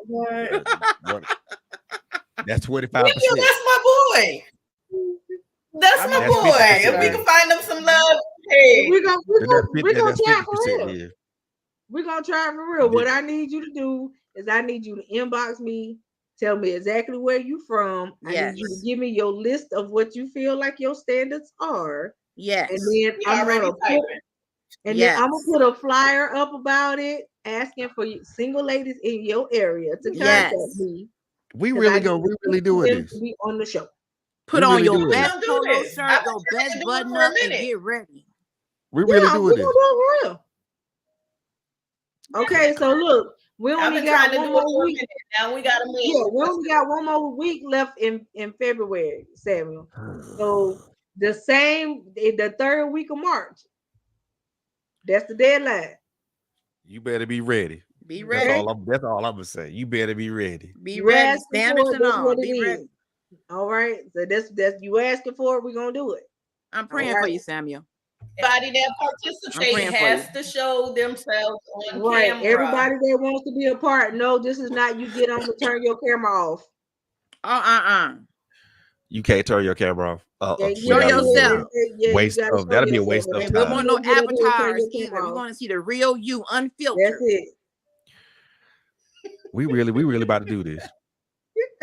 That's 25%. That's my boy. That's my boy. If we can find him some love, hey, we're gonna try for real. We're gonna try for real. What I need you to do is I need you to inbox me, tell me exactly where you from. I need you to give me your list of what you feel like your standards are. Yes. And then I'm gonna put a flyer up about it, asking for single ladies in your area to contact me. We really doing this. To be on the show. Put on your best polo shirt, your best button up, and get ready. We really doing this. Real. Okay, so look, we only got one more week. Now we got to move. Yeah, we only got one more week left in February, Samuel. So the 3rd week of March. That's the deadline. You better be ready. Be That's ready. that's all I'm gonna say. You better be ready. Be You ready. asking Standards for it, and that's all. what it Be ready. is. All right. So that's you asking for it, we're gonna do it. I'm praying All for right. you, Samuel. Everybody that I'm participate praying for has you. to show themselves on Right. camera. Everybody that wants to be a part, no, this is not you get on to turn your camera off. You can't turn your camera off. Yeah, Show yeah, yourself. Yeah, Waste you gotta of show that'll be a yourself. waste of And we don't time. want no What you gotta do is turn avatars your either. camera We off. want to see the real you, That's unfiltered. it. We really about to do this.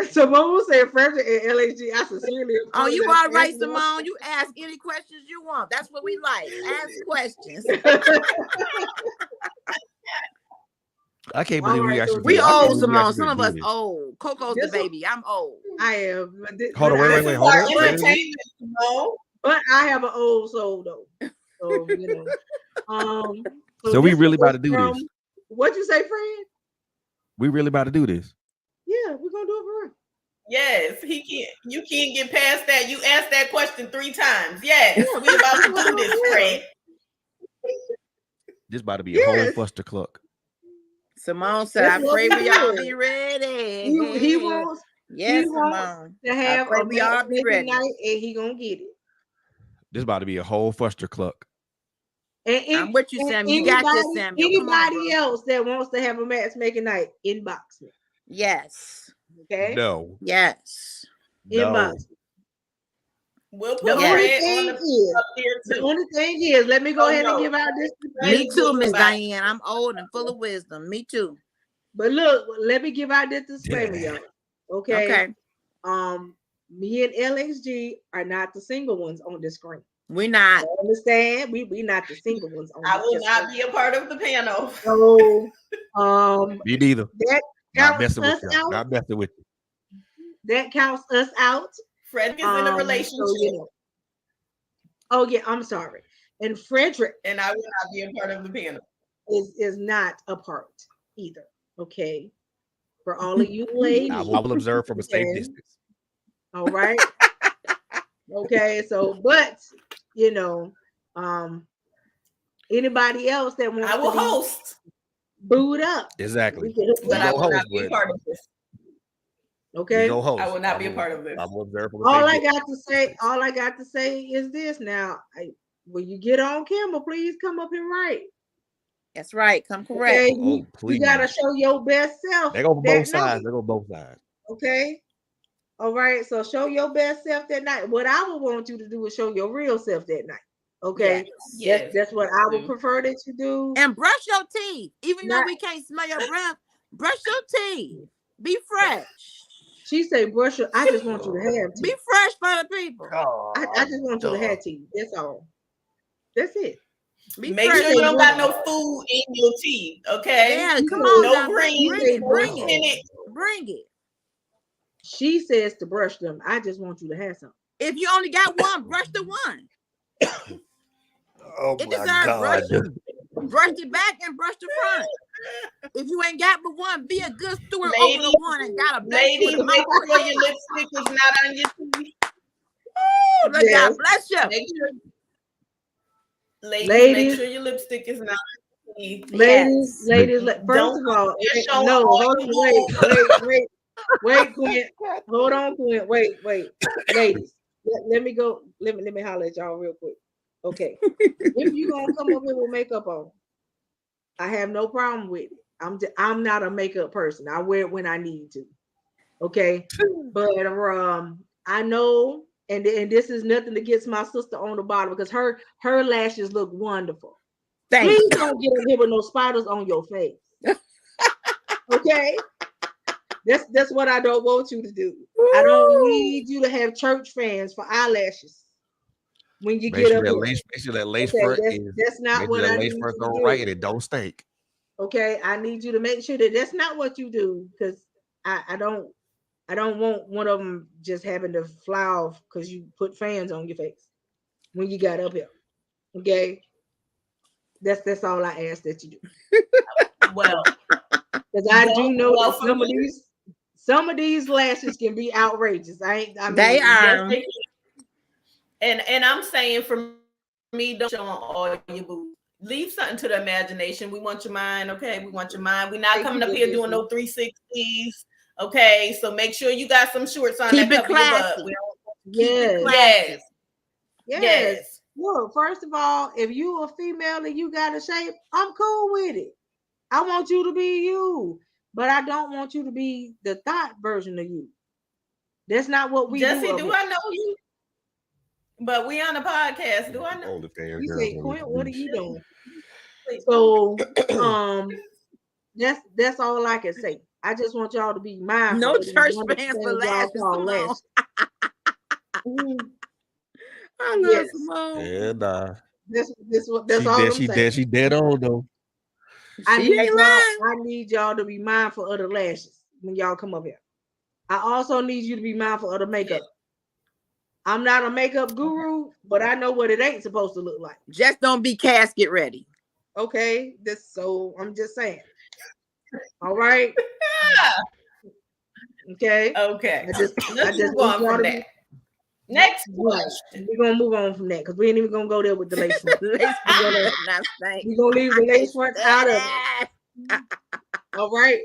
Simone said Frederick and LHG. I sincerely. Oh, you apologize all for right, asking them. Simone? You ask any questions you want. That's what we like. Ask questions. I can't All believe we right, so actually. We I can't old, believe we Simone. actually Some of do us this. old. Coco's the This one- baby. I'm old. I am. Hold on, but wait, This is hold our on. Wait. entertainment, Simone. But I have an old soul though. So you know. So we this really one about to is do from- this. What you say, Fred? We really about to do this. Yeah, we're gonna do it for real. Yes, he can't. You can't get past that. You asked that question 3 times. Yes, we about to do this, Fred. This about to be a whole Yes. fuster cluck. Simone said, That's I what pray we we all do. be ready. He wants Yes, he wants Simone. to have pray a we all be matchmaking ready. night, and he gonna get it. This about to be a whole fuster cluck. And I'm with you, and Sam. You got this, anybody- Samuel. Come on, Anybody bro. else that wants to have a matchmaking night, inbox me. Yes. Okay. No. Yes. Inbox. me. We'll The put Yeah. only Fred thing on the is, up there the too. only thing is, let me go Oh, ahead and no. give out this. Me Fred too, is Miss somebody. Diane. I'm old and full of wisdom. Me too. But look, let me give out this disclaimer, Yeah. y'all. Okay. Okay. Me and LXG are not the single ones on this screen. We're not. I understand? We not the single ones on I will this not screen. be a part of the panel. So Me neither. that Not counts messing with us you. out. Not messing with you. That counts us out. Fred is in a relationship, So, you know. Oh yeah, I'm sorry. And Frederick and I will not be a part of the panel. is not a part either. Okay. For all of you ladies. I will observe from a safe Okay. distance. All right. Okay, so but you know, anybody else that wants I will to be host, booed up. Exactly. we can hook but them I up. will not be a part of this. Okay. Go host. I will not be a part of this. I will observe from a All safe I distance. got to say is this now. When you get on camera, please come up and write. That's right. Come correct. Okay, Oh, you please. gotta show your best self. They go for that both sides. night, They go both sides. okay. All right. So show your best self that night. What I would want you to do is show your real self that night. Okay. Yes. That's what I would prefer that you do. And brush your teeth. Even though Not- we can't smell your breath, brush your teeth. Be fresh. She say, brush your, I just want you to have Be teeth. fresh for the people. I just want you to have teeth. That's all. That's it. Be Make fresh. sure you don't got no food in your teeth, okay? Yeah, You come say on no now. green, Bring it. Bring no it. spinach. Bring it. She says to brush them. I just want you to have some. If you only got one, brush the one. Oh It deserves brushing. Brush the back and brush the front. If you ain't got but one, be a good steward over Ladies, the one and got a bless you Ladies, with a make mouth. sure your lipstick is not on your teeth. Let Yes. God bless you. Make sure, ladies, Ladies. make sure your lipstick is not on your teeth. Ladies, Yes. first of all, Just show no, all hold your on, wait, Quinn. Hold on, Quinn. Wait. Ladies, let me go. Let me holler at y'all real quick. Okay. If you gonna come up here with makeup on, I have no problem with it. I'm not a makeup person. I wear it when I need to. Okay. But I know, and this is nothing against my sister on the bottom because her lashes look wonderful. Thank Please you. don't get up here with no spiders on your face. Okay? That's what I don't want you to do. I don't need you to have church fans for eyelashes when you Make get sure up that here. lace, make sure that lace Okay, front that's, is. that's not Make what sure I that need lace you front to on do. right and it don't stink. Okay, I need you to make sure that that's not what you do because I don't want one of them just having to fly off because you put fans on your face when you got up here. Okay, that's all I ask that you do. Well, Because I do know well, that for some of these lashes can be outrageous. They yes, are. they can. And I'm saying for me, don't show all your boobs. leave something to the imagination. We want your mind, okay? We want your mind. We're not coming up you, here doing no 360s, okay? So make sure you got some shorts on Keep that it cover your butt. classy. We don't Yes. Keep it classy. Yes. Yes. Yes. Look, first of all, if you a female and you got a shape, I'm cool with it. I want you to be you, but I don't want you to be the thought version of you. That's not what we Jesse, do. do I know you? But we on a podcast. Do I know? You say, Quint, what are you doing? So, that's all I can say. I just want y'all to be mindful. No of these church wonderful fans things for y'all lashes. call Come on. lashes. Mhm. I love Yes. Simone. Yeah, nah. That's all I'm She saying. dead. She dead on though. She ain't lying. I need y'all to be mindful of the lashes when y'all come up here. I also need you to be mindful of the makeup. I'm not a makeup guru, but I know what it ain't supposed to look like. Just don't be casket ready. Okay, so I'm just saying. All right. Okay. Okay. I just move on from that. Next question. We're gonna move on from that because we ain't even gonna go there with the lace front. We're gonna leave the lace front out of it. All right.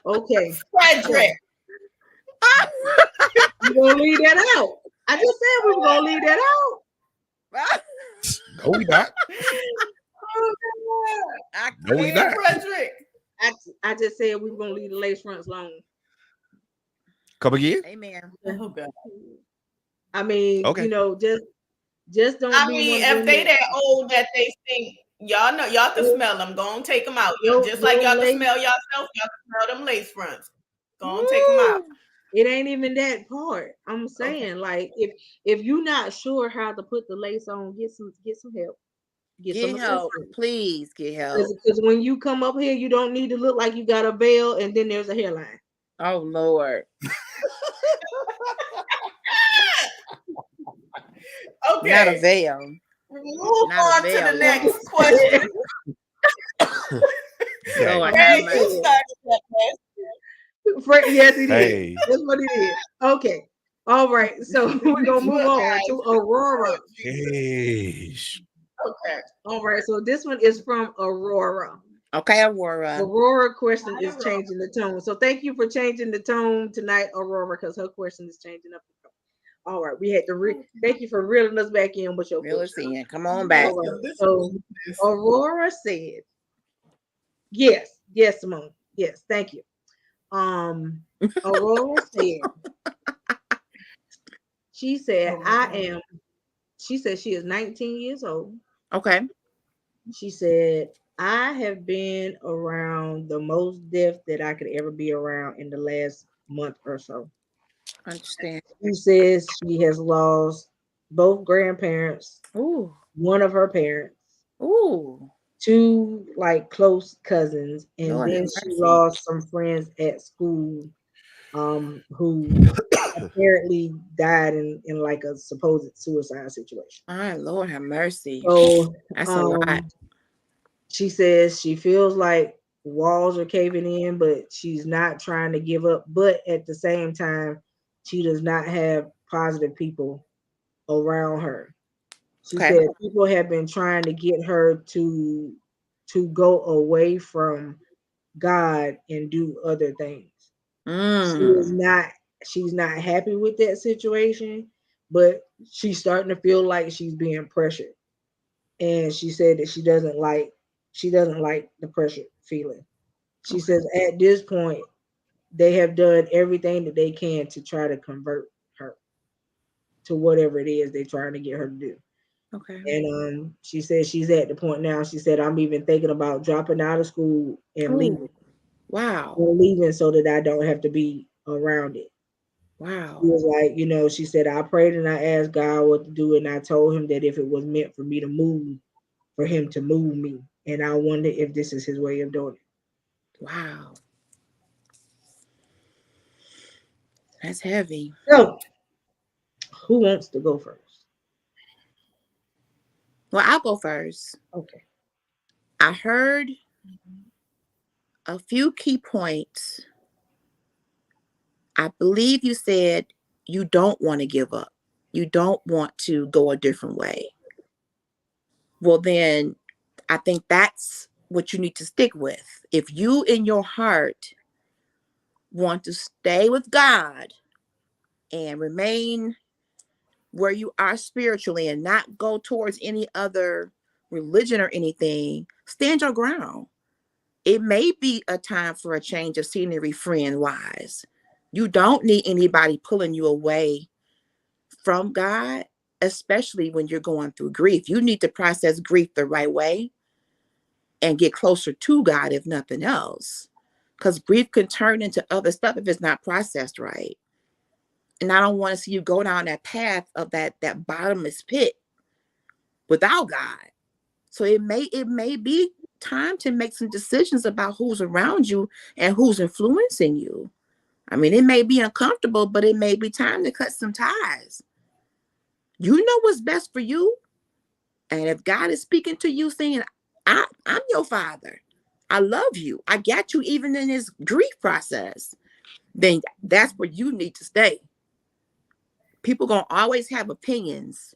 Okay. Frederick. We're gonna leave that out. I just said we were gonna leave that out. No, we not. No, we not. Frederick. I just said we were gonna leave the lace fronts alone. Come again? Amen. Oh God. I mean, Okay. you know, just don't. I be mean, one of if they them that old that they think, y'all know, y'all can smell them. Go on, take them out. Just like y'all can smell yourself, y'all can smell them lace fronts. Go on, take them out. It ain't even that part. I'm saying, like, if you're not sure how to put the lace on, get some help. Get help, please get help. Because when you come up here, you don't need to look like you got a veil and then there's a hairline. Oh Lord. Okay. Not a veil. Move on to the next question. Lord, Ray, you started that mess. Yes, he did. Hey. That's what he did. Okay. All right. So we're gonna move on to Aurora. Hey. Okay. All right. So this one is from Aurora. Okay, Aurora. Aurora question is changing the tone. So thank you for changing the tone tonight, Aurora, because her question is changing up the tone. All right, we had to thank you for reeling us back in with your question. Come on back. Right. So Aurora said, yes, Simone. Yes, thank you. Aurora said, she said she is 19 years old. Okay. She said, I have been around the most death that I could ever be around in the last month or so. Understand. She says she has lost both grandparents, one of her parents, two like close cousins, and Lord then she lost some friends at school who apparently died in like a supposed suicide situation. All right, Lord have mercy. So that's a lot. She says she feels like walls are caving in, but she's not trying to give up. But at the same time, she does not have positive people around her. She said people have been trying to get her to go away from God and do other things. She's not happy with that situation, but she's starting to feel like she's being pressured. And she said that she doesn't like the pressure feeling. She says at this point, they have done everything that they can to try to convert her to whatever it is they're trying to get her to do. Okay. And she said she's at the point now. She said, I'm even thinking about dropping out of school and leaving. Wow. And leaving so that I don't have to be around it. Wow. She was like, you know, she said, I prayed and I asked God what to do. And I told him that if it was meant for me to move, for him to move me. And I wonder if this is his way of doing it. Wow. That's heavy. So, who wants to go first? Well, I'll go first. Okay. I heard a few key points. I believe you said you don't want to give up. You don't want to go a different way. Well, then I think that's what you need to stick with. If you in your heart want to stay with God and remain where you are spiritually and not go towards any other religion or anything, stand your ground. It may be a time for a change of scenery, friend wise. You don't need anybody pulling you away from God, especially when you're going through grief. You need to process grief the right way and get closer to God, if nothing else. Because grief can turn into other stuff if it's not processed right. And I don't want to see you go down that path of that bottomless pit without God. So it may be time to make some decisions about who's around you and who's influencing you. I mean, it may be uncomfortable, but it may be time to cut some ties. You know what's best for you. And if God is speaking to you saying, I'm your father, I love you, I got you even in this grief process, then that's where you need to stay. People gonna always have opinions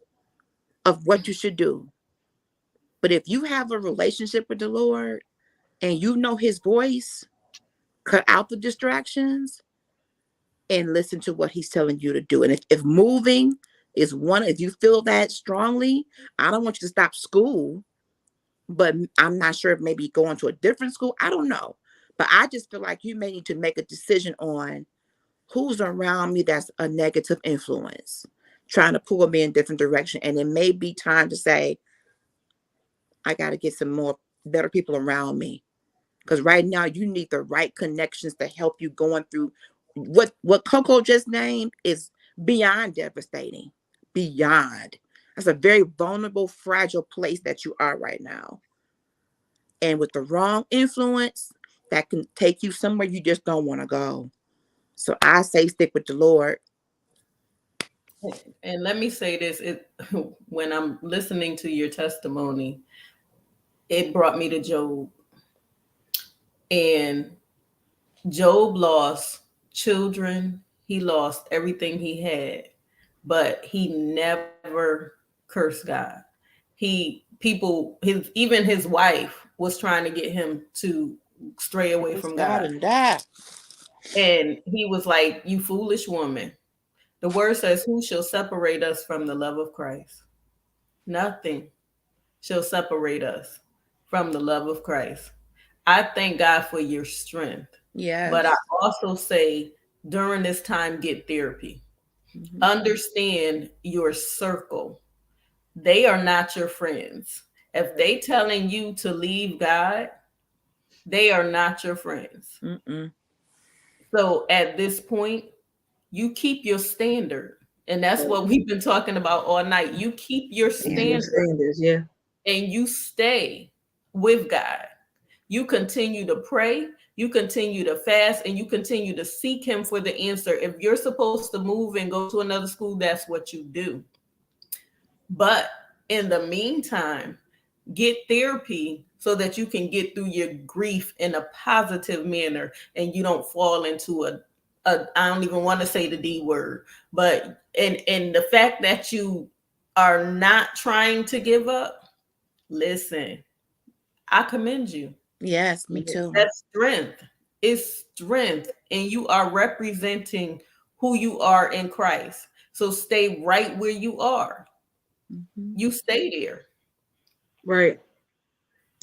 of what you should do. But if you have a relationship with the Lord and you know his voice, cut out the distractions and listen to what he's telling you to do. And if moving is one, if you feel that strongly, I don't want you to stop school, but I'm not sure if maybe going to a different school. I don't know. But I just feel like you may need to make a decision on who's around me that's a negative influence, trying to pull me in a different direction. And it may be time to say, I got to get some more better people around me. Because right now you need the right connections to help you going through what Coco just named is beyond devastating. Beyond. That's a very vulnerable, fragile place that you are right now. And with the wrong influence, that can take you somewhere you just don't want to go. So I say stick with the Lord. And let me say this, when I'm listening to your testimony, it brought me to Job. And Job lost children, he lost everything he had, but he never cursed God. Even his wife was trying to get him to stray away from God. And that. And he was like, you foolish woman. The word says, who shall separate us from the love of Christ? Nothing shall separate us from the love of Christ. I thank God for your strength. Yeah. But I also say during this time, get therapy. Mm-hmm. Understand your circle. They are not your friends. If they telling you to leave God, they are not your friends. Mm-mm. So at this point, you keep your standard. And that's what we've been talking about all night. You keep your standards, yeah. And you stay with God. You continue to pray, you continue to fast, and you continue to seek him for the answer. If you're supposed to move and go to another school, that's what you do. But in the meantime, get therapy so that you can get through your grief in a positive manner and you don't fall into a I don't even want to say the D word, but and the fact that you are not trying to give up, listen, I commend you. Yes, me too. That's strength. It's strength. And you are representing who you are in Christ. So stay right where you are. Mm-hmm. You stay there. Right.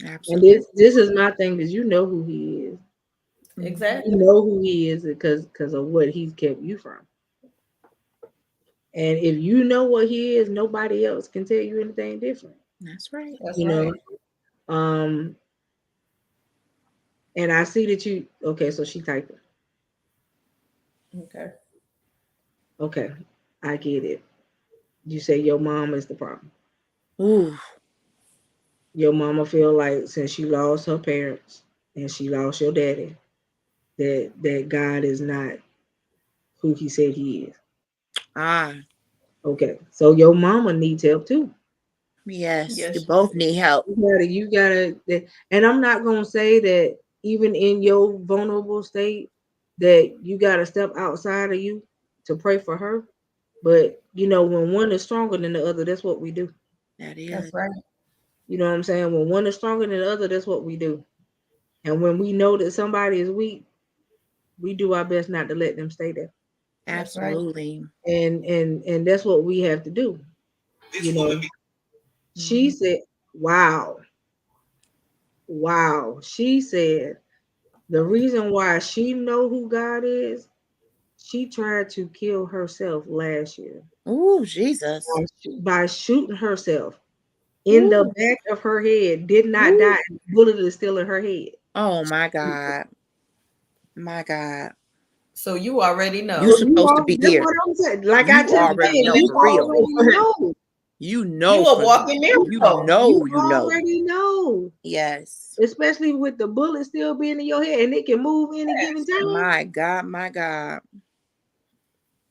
Absolutely. And this is my thing, because you know who he is. Exactly. You know who he is because of what he's kept you from. And if you know what he is, nobody else can tell you anything different. That's right. That's right. And I see that you, okay, so she typing. Okay, I get it. You say your mom is the problem. Ooh. Your mama feel like since she lost her parents and she lost your daddy, that God is not who he said he is. Okay, so your mama needs help too. Yes, you both need help. You gotta, and I'm not gonna say that even in your vulnerable state that you gotta step outside of you to pray for her. But you know, when one is stronger than the other, that's what we do. That is. That's right. You know what I'm saying? When one is stronger than the other, that's what we do. And when we know that somebody is weak, we do our best not to let them stay there. That's right. Absolutely. And that's what we have to do. You know, she said, wow. She said the reason why she know who God is, she tried to kill herself last year. Oh, Jesus. By shooting herself in the back of her head, did not die. The bullet is still in her head. Oh my God. My God. So you already know. You're supposed to be that's here. what I'm saying. Like You I just already said, know you for real. already know. You know. You a walking miracle. You know. You already know. Yes. Especially with the bullet still being in your head and it can move any given time. My God. My God.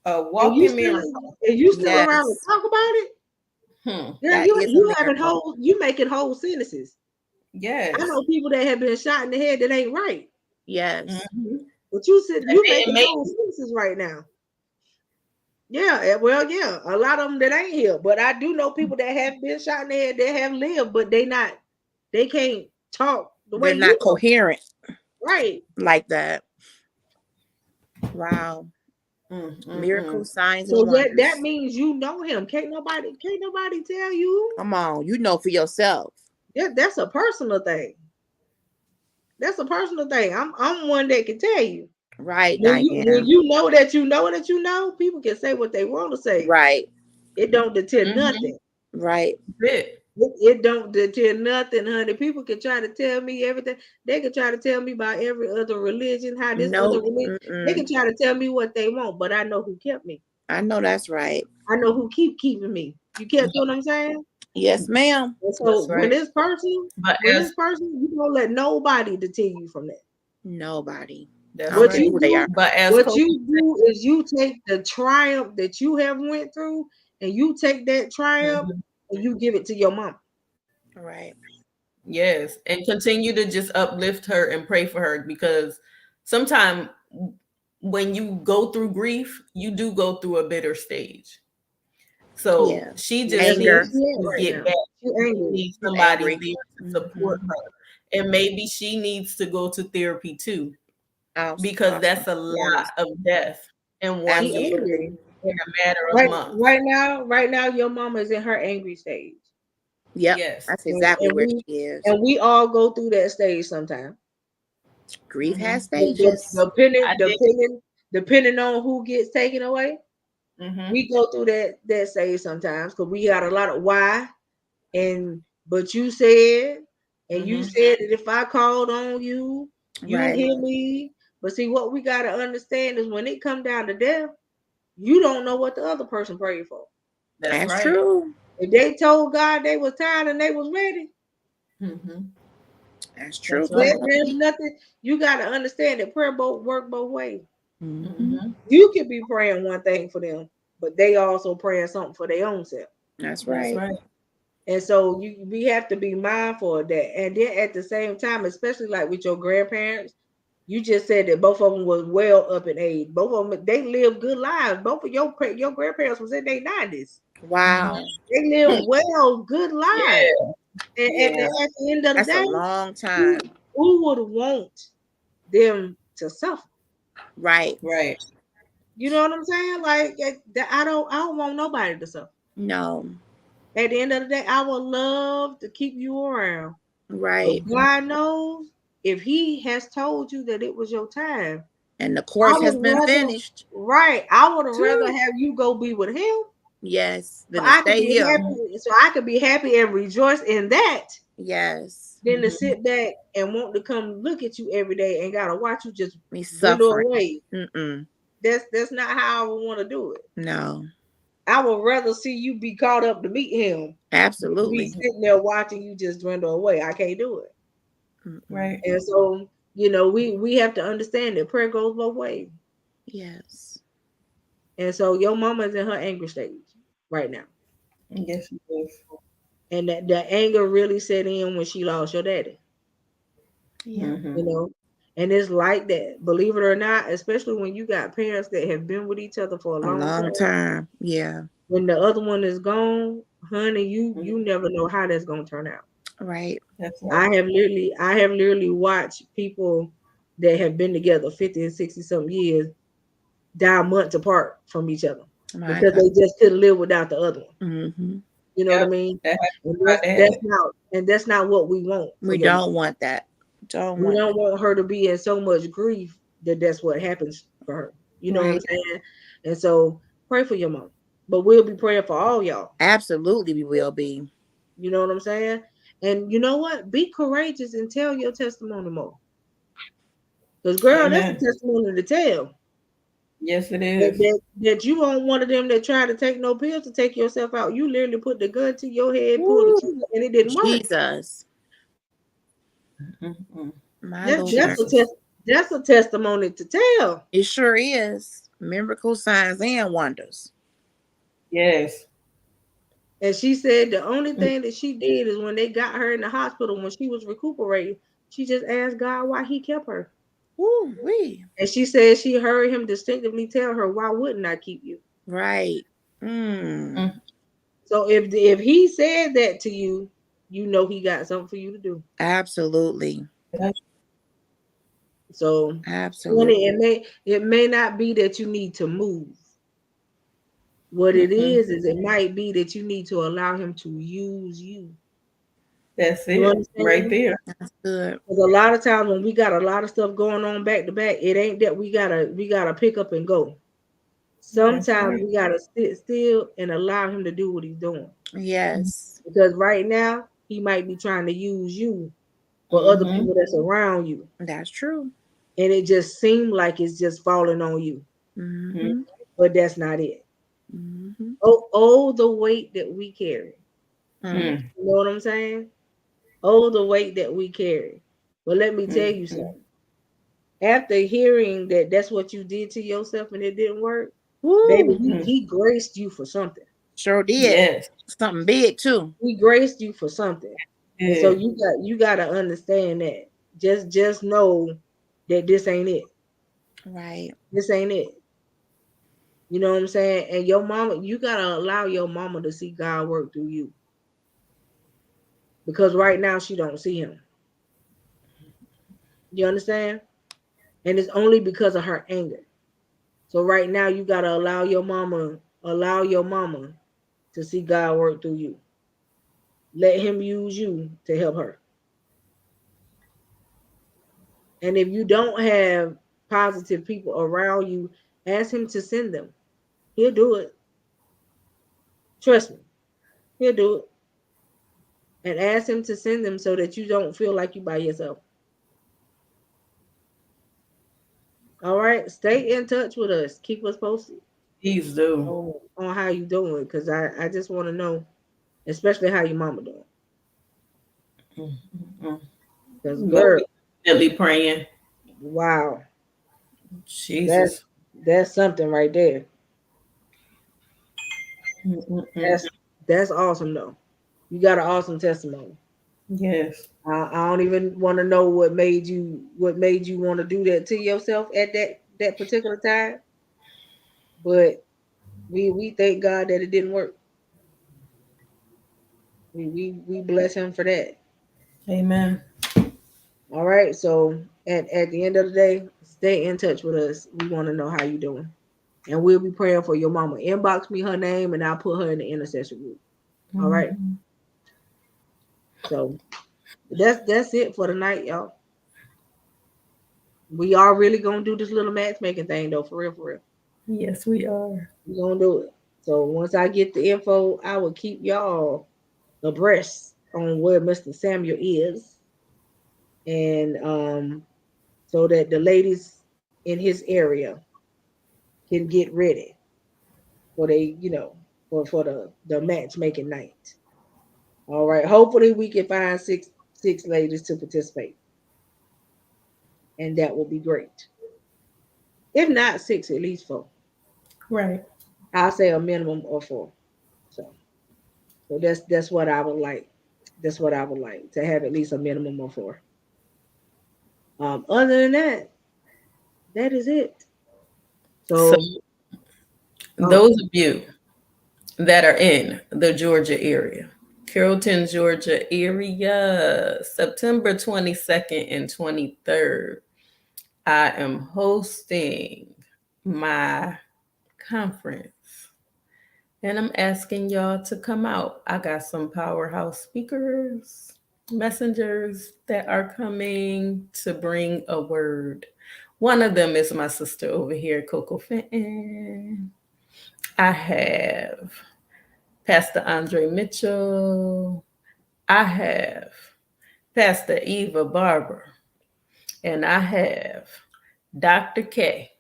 A walking miracle. And you still Yes. around to talk about it? Girl, That is a you having miracle. you making whole sentences. Yes. I know people that have been shot in the head that ain't right. Yes. But you said you making whole sentences right now. Yeah, well, yeah, a lot of them that ain't here, but I do know people that have been shot in the head that have lived, but they can't talk the way They're not coherent, right? Like that. Wow. Miracle signs and So wonders. that means you know him. Can't nobody tell you. Come on, you know for yourself. Yeah, that's a personal thing. That's a personal thing. I'm one that can tell you. Right, when Diane. you know that you know, people can say what they want to say. Right. It don't deter nothing. Right. It don't deter nothing, honey. People can try to tell me everything. They can try to tell me about every other religion, how this other religion. They can try to tell me what they want, but I know who kept me. I know that's right. I know who keeping me. You get what I'm saying? Yes, ma'am. And so when it's personal, you don't let nobody deter you from that. Nobody. What you do is you take the triumph that you have went through, and you take that triumph and you give it to your mom. Right. Yes, and continue to just uplift her and pray for her, because sometimes when you go through grief, you do go through a bitter stage. So she just needs to get back. She needs somebody there to support her. And maybe she needs to go to therapy too. Because that's a lot of death in 1 year, in a matter of months. Right now, your mama is in her angry stage. Yep. Yes. That's exactly where she is. And we all go through that stage sometimes. Grief has stages. Depending on who gets taken away, we go through that stage sometimes, because we got a lot of why. But you said, and you said that if I called on you, you'll hear me. But see, what we got to understand is when it come down to death, you don't know what the other person prayed for. That's true. If they told God they was tired and they was ready, that's true. There's nothing. You got to understand that prayer work both ways. You could be praying one thing for them, but they also praying something for their own self. That's right. And so we have to be mindful of that. And then at the same time, especially like with your grandparents, you just said that both of them was well up in age. Both of them, they lived good lives. Both of your grandparents was in their 90s. Wow. They lived good lives. Yeah. And at the end of the day, that's a long time. Who would want them to suffer? Right. You know what I'm saying? Like I don't want nobody to suffer. No. At the end of the day, I would love to keep you around. Right. But God knows, if He has told you that it was your time, and the course has been finished. Right. I would have rather have you go be with Him. Yes. So I could be happy and rejoice in that. Yes. Than to sit back and want to come look at you every day and gotta watch you just be suffering away. That's not how I would want to do it. No. I would rather see you be caught up to meet Him. Absolutely. Be sitting there watching you just dwindle away. I can't do it. Right. And so, we have to understand that prayer goes both ways. Yes. And so your mama's in her angry stage right now. Yes, she is. And that anger really set in when she lost your daddy. Yeah. And it's like that, believe it or not, especially when you got parents that have been with each other for a long time. Yeah. When the other one is gone, honey, you never know how that's gonna turn out. Right. That's right. I have literally watched people that have been together 50 and 60 some years die months apart from each other My because God. they just couldn't live without the other one. Mm-hmm. You know what I Yep. mean? That happened And to my dad. that's not what we want for We your mom. don't want that. Don't We want don't want her to be in so much grief that that's what happens for her. You that. know what I'm Right. saying? And so pray for your mom. But we'll be praying for all y'all. Absolutely, we will be. You know what I'm saying? And you know what? Be courageous and tell your testimony more. Because girl, that's a Amen. testimony to tell. Yes, it That, is. that you aren't one of them that try to take no pills to take yourself out. You literally put the gun to your head, pulled the Woo, trigger, and it didn't work. Jesus. Mm-mm. My That, Lord. Jesus. that's a testimony to tell. It sure is. Miracle signs and wonders. Yes. And she said the only thing that she did is when they got her in the hospital when she was recuperating, she just asked God why he kept her. Woo wee. And she said she heard him distinctively tell her, "Why wouldn't I keep you?" Right. Mm. So if he said that to you, you know he got something for you to do. Absolutely. So Absolutely. it may not be that you need to move. What it Mm-mm. is it might be that you need to allow him to use you. That's You it. Right understand? there. That's good. Because a lot of times when we got a lot of stuff going on back to back, it ain't that we gotta pick up and go. That's Sometimes right. we gotta sit still and allow him to do what he's doing. Yes. Because right now he might be trying to use you for other Mm-hmm. people that's around you. That's true. And it just seemed like it's just falling on you. Mm-hmm. But that's not it. Mm-hmm. Oh, the weight that we carry. Mm. Mm. You know what I'm saying? Oh, the weight that we carry. But let me tell you Mm-hmm. something. After hearing that that's what you did to yourself and it didn't work, baby, Woo. he graced you for something. Sure did. Yes. Something big too. He graced you for something. And so Yeah. you gotta understand that. Just know that this ain't it. Right. This ain't it. You know what I'm saying? And your mama, you gotta allow your mama to see God work through you. Because right now she don't see him. You understand? And it's only because of her anger. So right now you gotta allow your mama to see God work through you. Let him use you to help her. And if you don't have positive people around you, ask him to send them. He'll do it. Trust me. He'll do it. And ask him to send them so that you don't feel like you by yourself. All right. Stay in touch with us. Keep us posted Please do. on how you doing. Because I just want to know, especially how your mama doing. Mm-hmm. Because But girl, we definitely praying. wow. That's Jesus. that's something right there. Mm-mm-mm. That's awesome though. You got an awesome testimony. Yes. I don't even want to know what made you want to do that to yourself at that particular time. But we thank God that it didn't work. We bless him for that. Amen. All right. So at the end of the day, stay in touch with us. We want to know how you doing. And we'll be praying for your mama. Inbox me her name and I'll put her in the intercession group. All right. Mm-hmm. So that's it for tonight, y'all. We are really gonna do this little matchmaking thing though, for real, for real. Yes, we are. We're gonna do it. So once I get the info, I will keep y'all abreast on where Mr. Samuel is. And so that the ladies in his area can get ready for for the matchmaking night. All right. Hopefully we can find six ladies to participate. And that will be great. If not six, at least four. Right. I'll say a minimum of four. So that's what I would like. That's what I would like to have at least a minimum of four. Other than that, that is it. So So those of you that are in the Georgia area, Carrollton, Georgia area, September 22nd and 23rd. I am hosting my conference and I'm asking y'all to come out. I got some powerhouse speakers, messengers that are coming to bring a word. One of them is my sister over here, Coco Fenton. I have Pastor Andre Mitchell. I have Pastor Eva Barber. And I have Dr. K.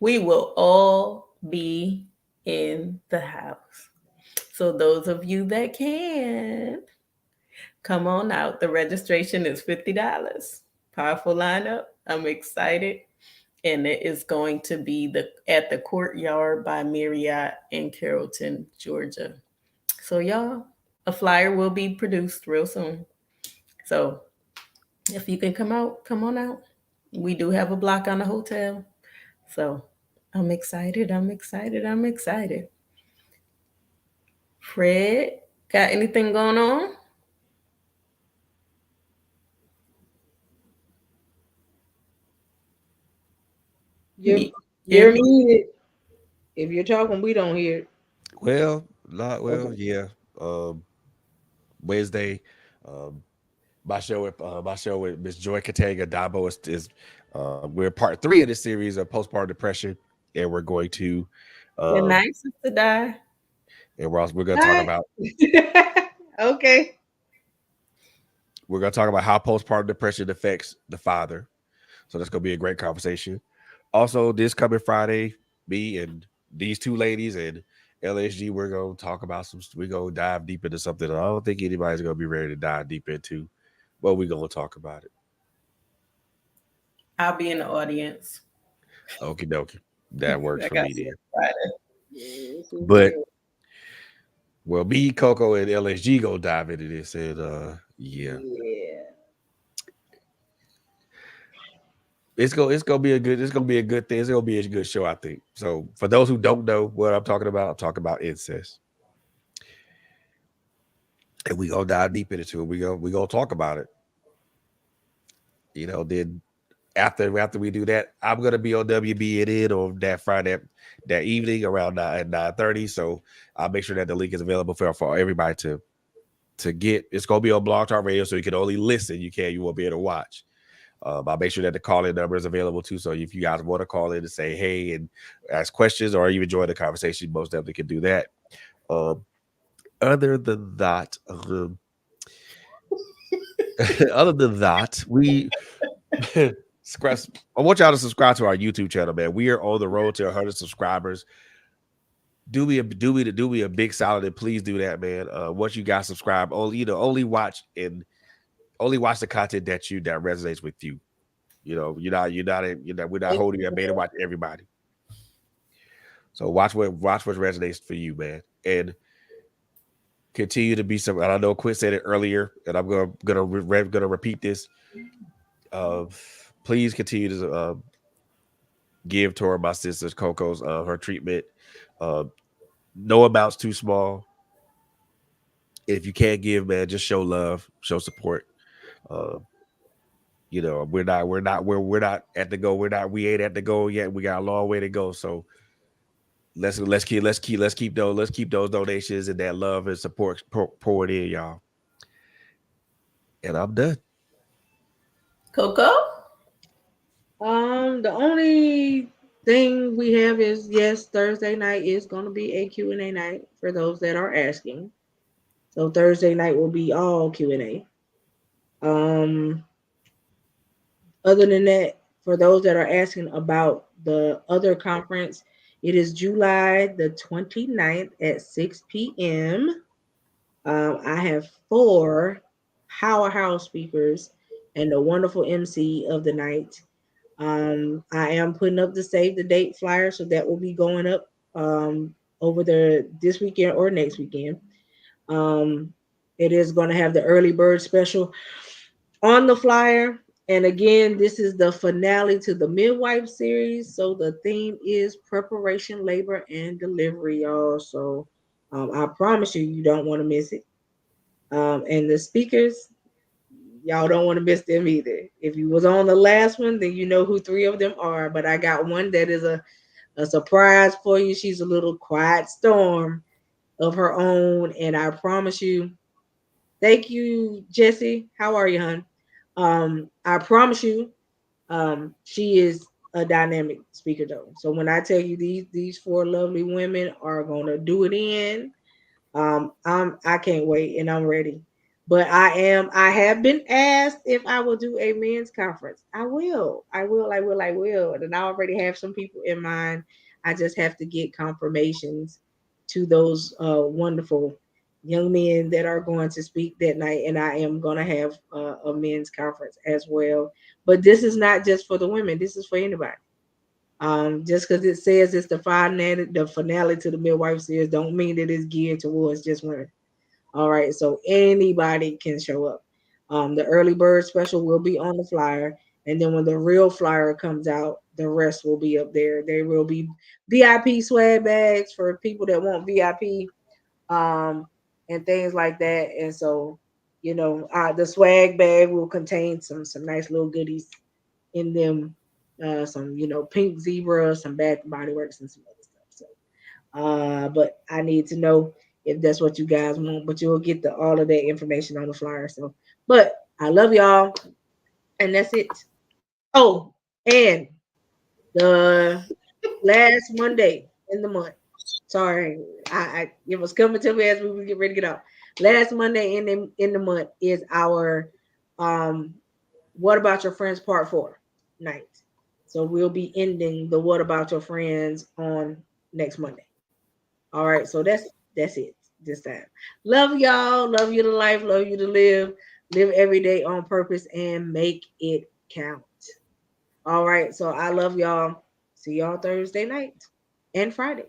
We will all be in the house. So those of you that can, come on out. The registration is $50. Powerful lineup. I'm excited. And it is going to be at the Courtyard by Marriott in Carrollton, Georgia. So y'all, a flyer will be produced real soon. So if you can come out, come on out. We do have a block on the hotel. So I'm excited. I'm excited. I'm excited. Fred, got anything going on? You're muted. If you're talking, we don't hear it. Well, Okay. yeah. Wednesday, my show with Miss Joy Katanga Dabo is we're part 3 of this series of postpartum depression, and we're going to Good night, Sister Di. and we're going to talk about Okay. we're going to talk about how postpartum depression affects the father. So that's going to be a great conversation. Also, this coming Friday, me and these two ladies and LSG, we're going to talk about we're going to dive deep into something I don't think anybody's going to be ready to dive deep into, but we're going to talk about it. I'll be in the audience. Okie dokie. That works for me then. Yes, But well, me, Coco, and LSG go dive into this, and yeah. It's gonna be a good thing. It's gonna be a good show, I think. So for those who don't know what I'm talking about incest. And we gonna dive deep into it. We gonna talk about it. You know, then after we do that, I'm gonna be on WBNN on that Friday, that evening around 9:30. So I'll make sure that the link is available for everybody to get. It's gonna be on Blog Talk Radio, so you can only listen. You won't be able to watch. I'll make sure that the call-in number is available too. So if you guys want to call in and say hey and ask questions or even join the conversation, most definitely can do that. Other than that, we I want y'all to subscribe to our YouTube channel, man. We are on the road to 100 subscribers. Do me a big solid and please do that, man. Once you guys subscribe, only watch the content that resonates with you. You know, we're not holding that man to watch everybody. So watch what resonates for you, man, and continue to be some. And I know Quinn said it earlier, and I'm gonna repeat this. Please continue to give toward my sister's Coco's her treatment. No amount's too small. If you can't give, man, just show love, show support. You know, we're not at the goal. We ain't at the goal yet. We got a long way to go. So let's keep those donations and that love and support poured in, y'all. And I'm done. Coco? The only thing we have is, yes, Thursday night is going to be a Q&A night for those that are asking. So Thursday night will be all Q&A. Other than that, for those that are asking about the other conference, it is July the 29th at 6 p.m. I have 4 powerhouse speakers and a wonderful MC of the night. I am putting up the save the date flyer, so that will be going up over there this weekend or next weekend. It is going to have the early bird special on the flyer. And again, this is the finale to the midwife series. So the theme is preparation, labor, and delivery, y'all. So I promise you don't want to miss it. And the speakers, y'all don't want to miss them either. If you was on the last one, then you know who 3 of them are. But I got one that is a surprise for you. She's a little quiet storm of her own, and I promise you. Thank you, Jesse. How are you, hon? I promise you, she is a dynamic speaker though. So when I tell you these 4 lovely women are gonna do it in, I can't wait and I'm ready. But I have been asked if I will do a men's conference. I will. And I already have some people in mind. I just have to get confirmations to those wonderful young men that are going to speak that night. And I am going to have a men's conference as well. But this is not just for the women. This is for anybody. Just because it says it's the finale to the midwife series, don't mean that it's geared towards just women. All right, so anybody can show up. The early bird special will be on the flyer, and then when the real flyer comes out, the rest will be up there. There will be VIP swag bags for people that want VIP, and things like that. And so, the swag bag will contain some nice little goodies in them, some pink zebra, some Bath and Body Works, and some other stuff. So, but I need to know if that's what you guys want. But you'll get all of that information on the flyer. So, but I love y'all, and that's it. Oh, and the last Monday in the month. Sorry, it was coming to me as we would get ready to get out. Last Monday in the month is our What About Your Friends Part 4 night. So we'll be ending the What About Your Friends on next Monday. All right, so that's it this time. Love y'all, love you to life, love you to live every day on purpose and make it count. All right, so I love y'all. See y'all Thursday night and Friday.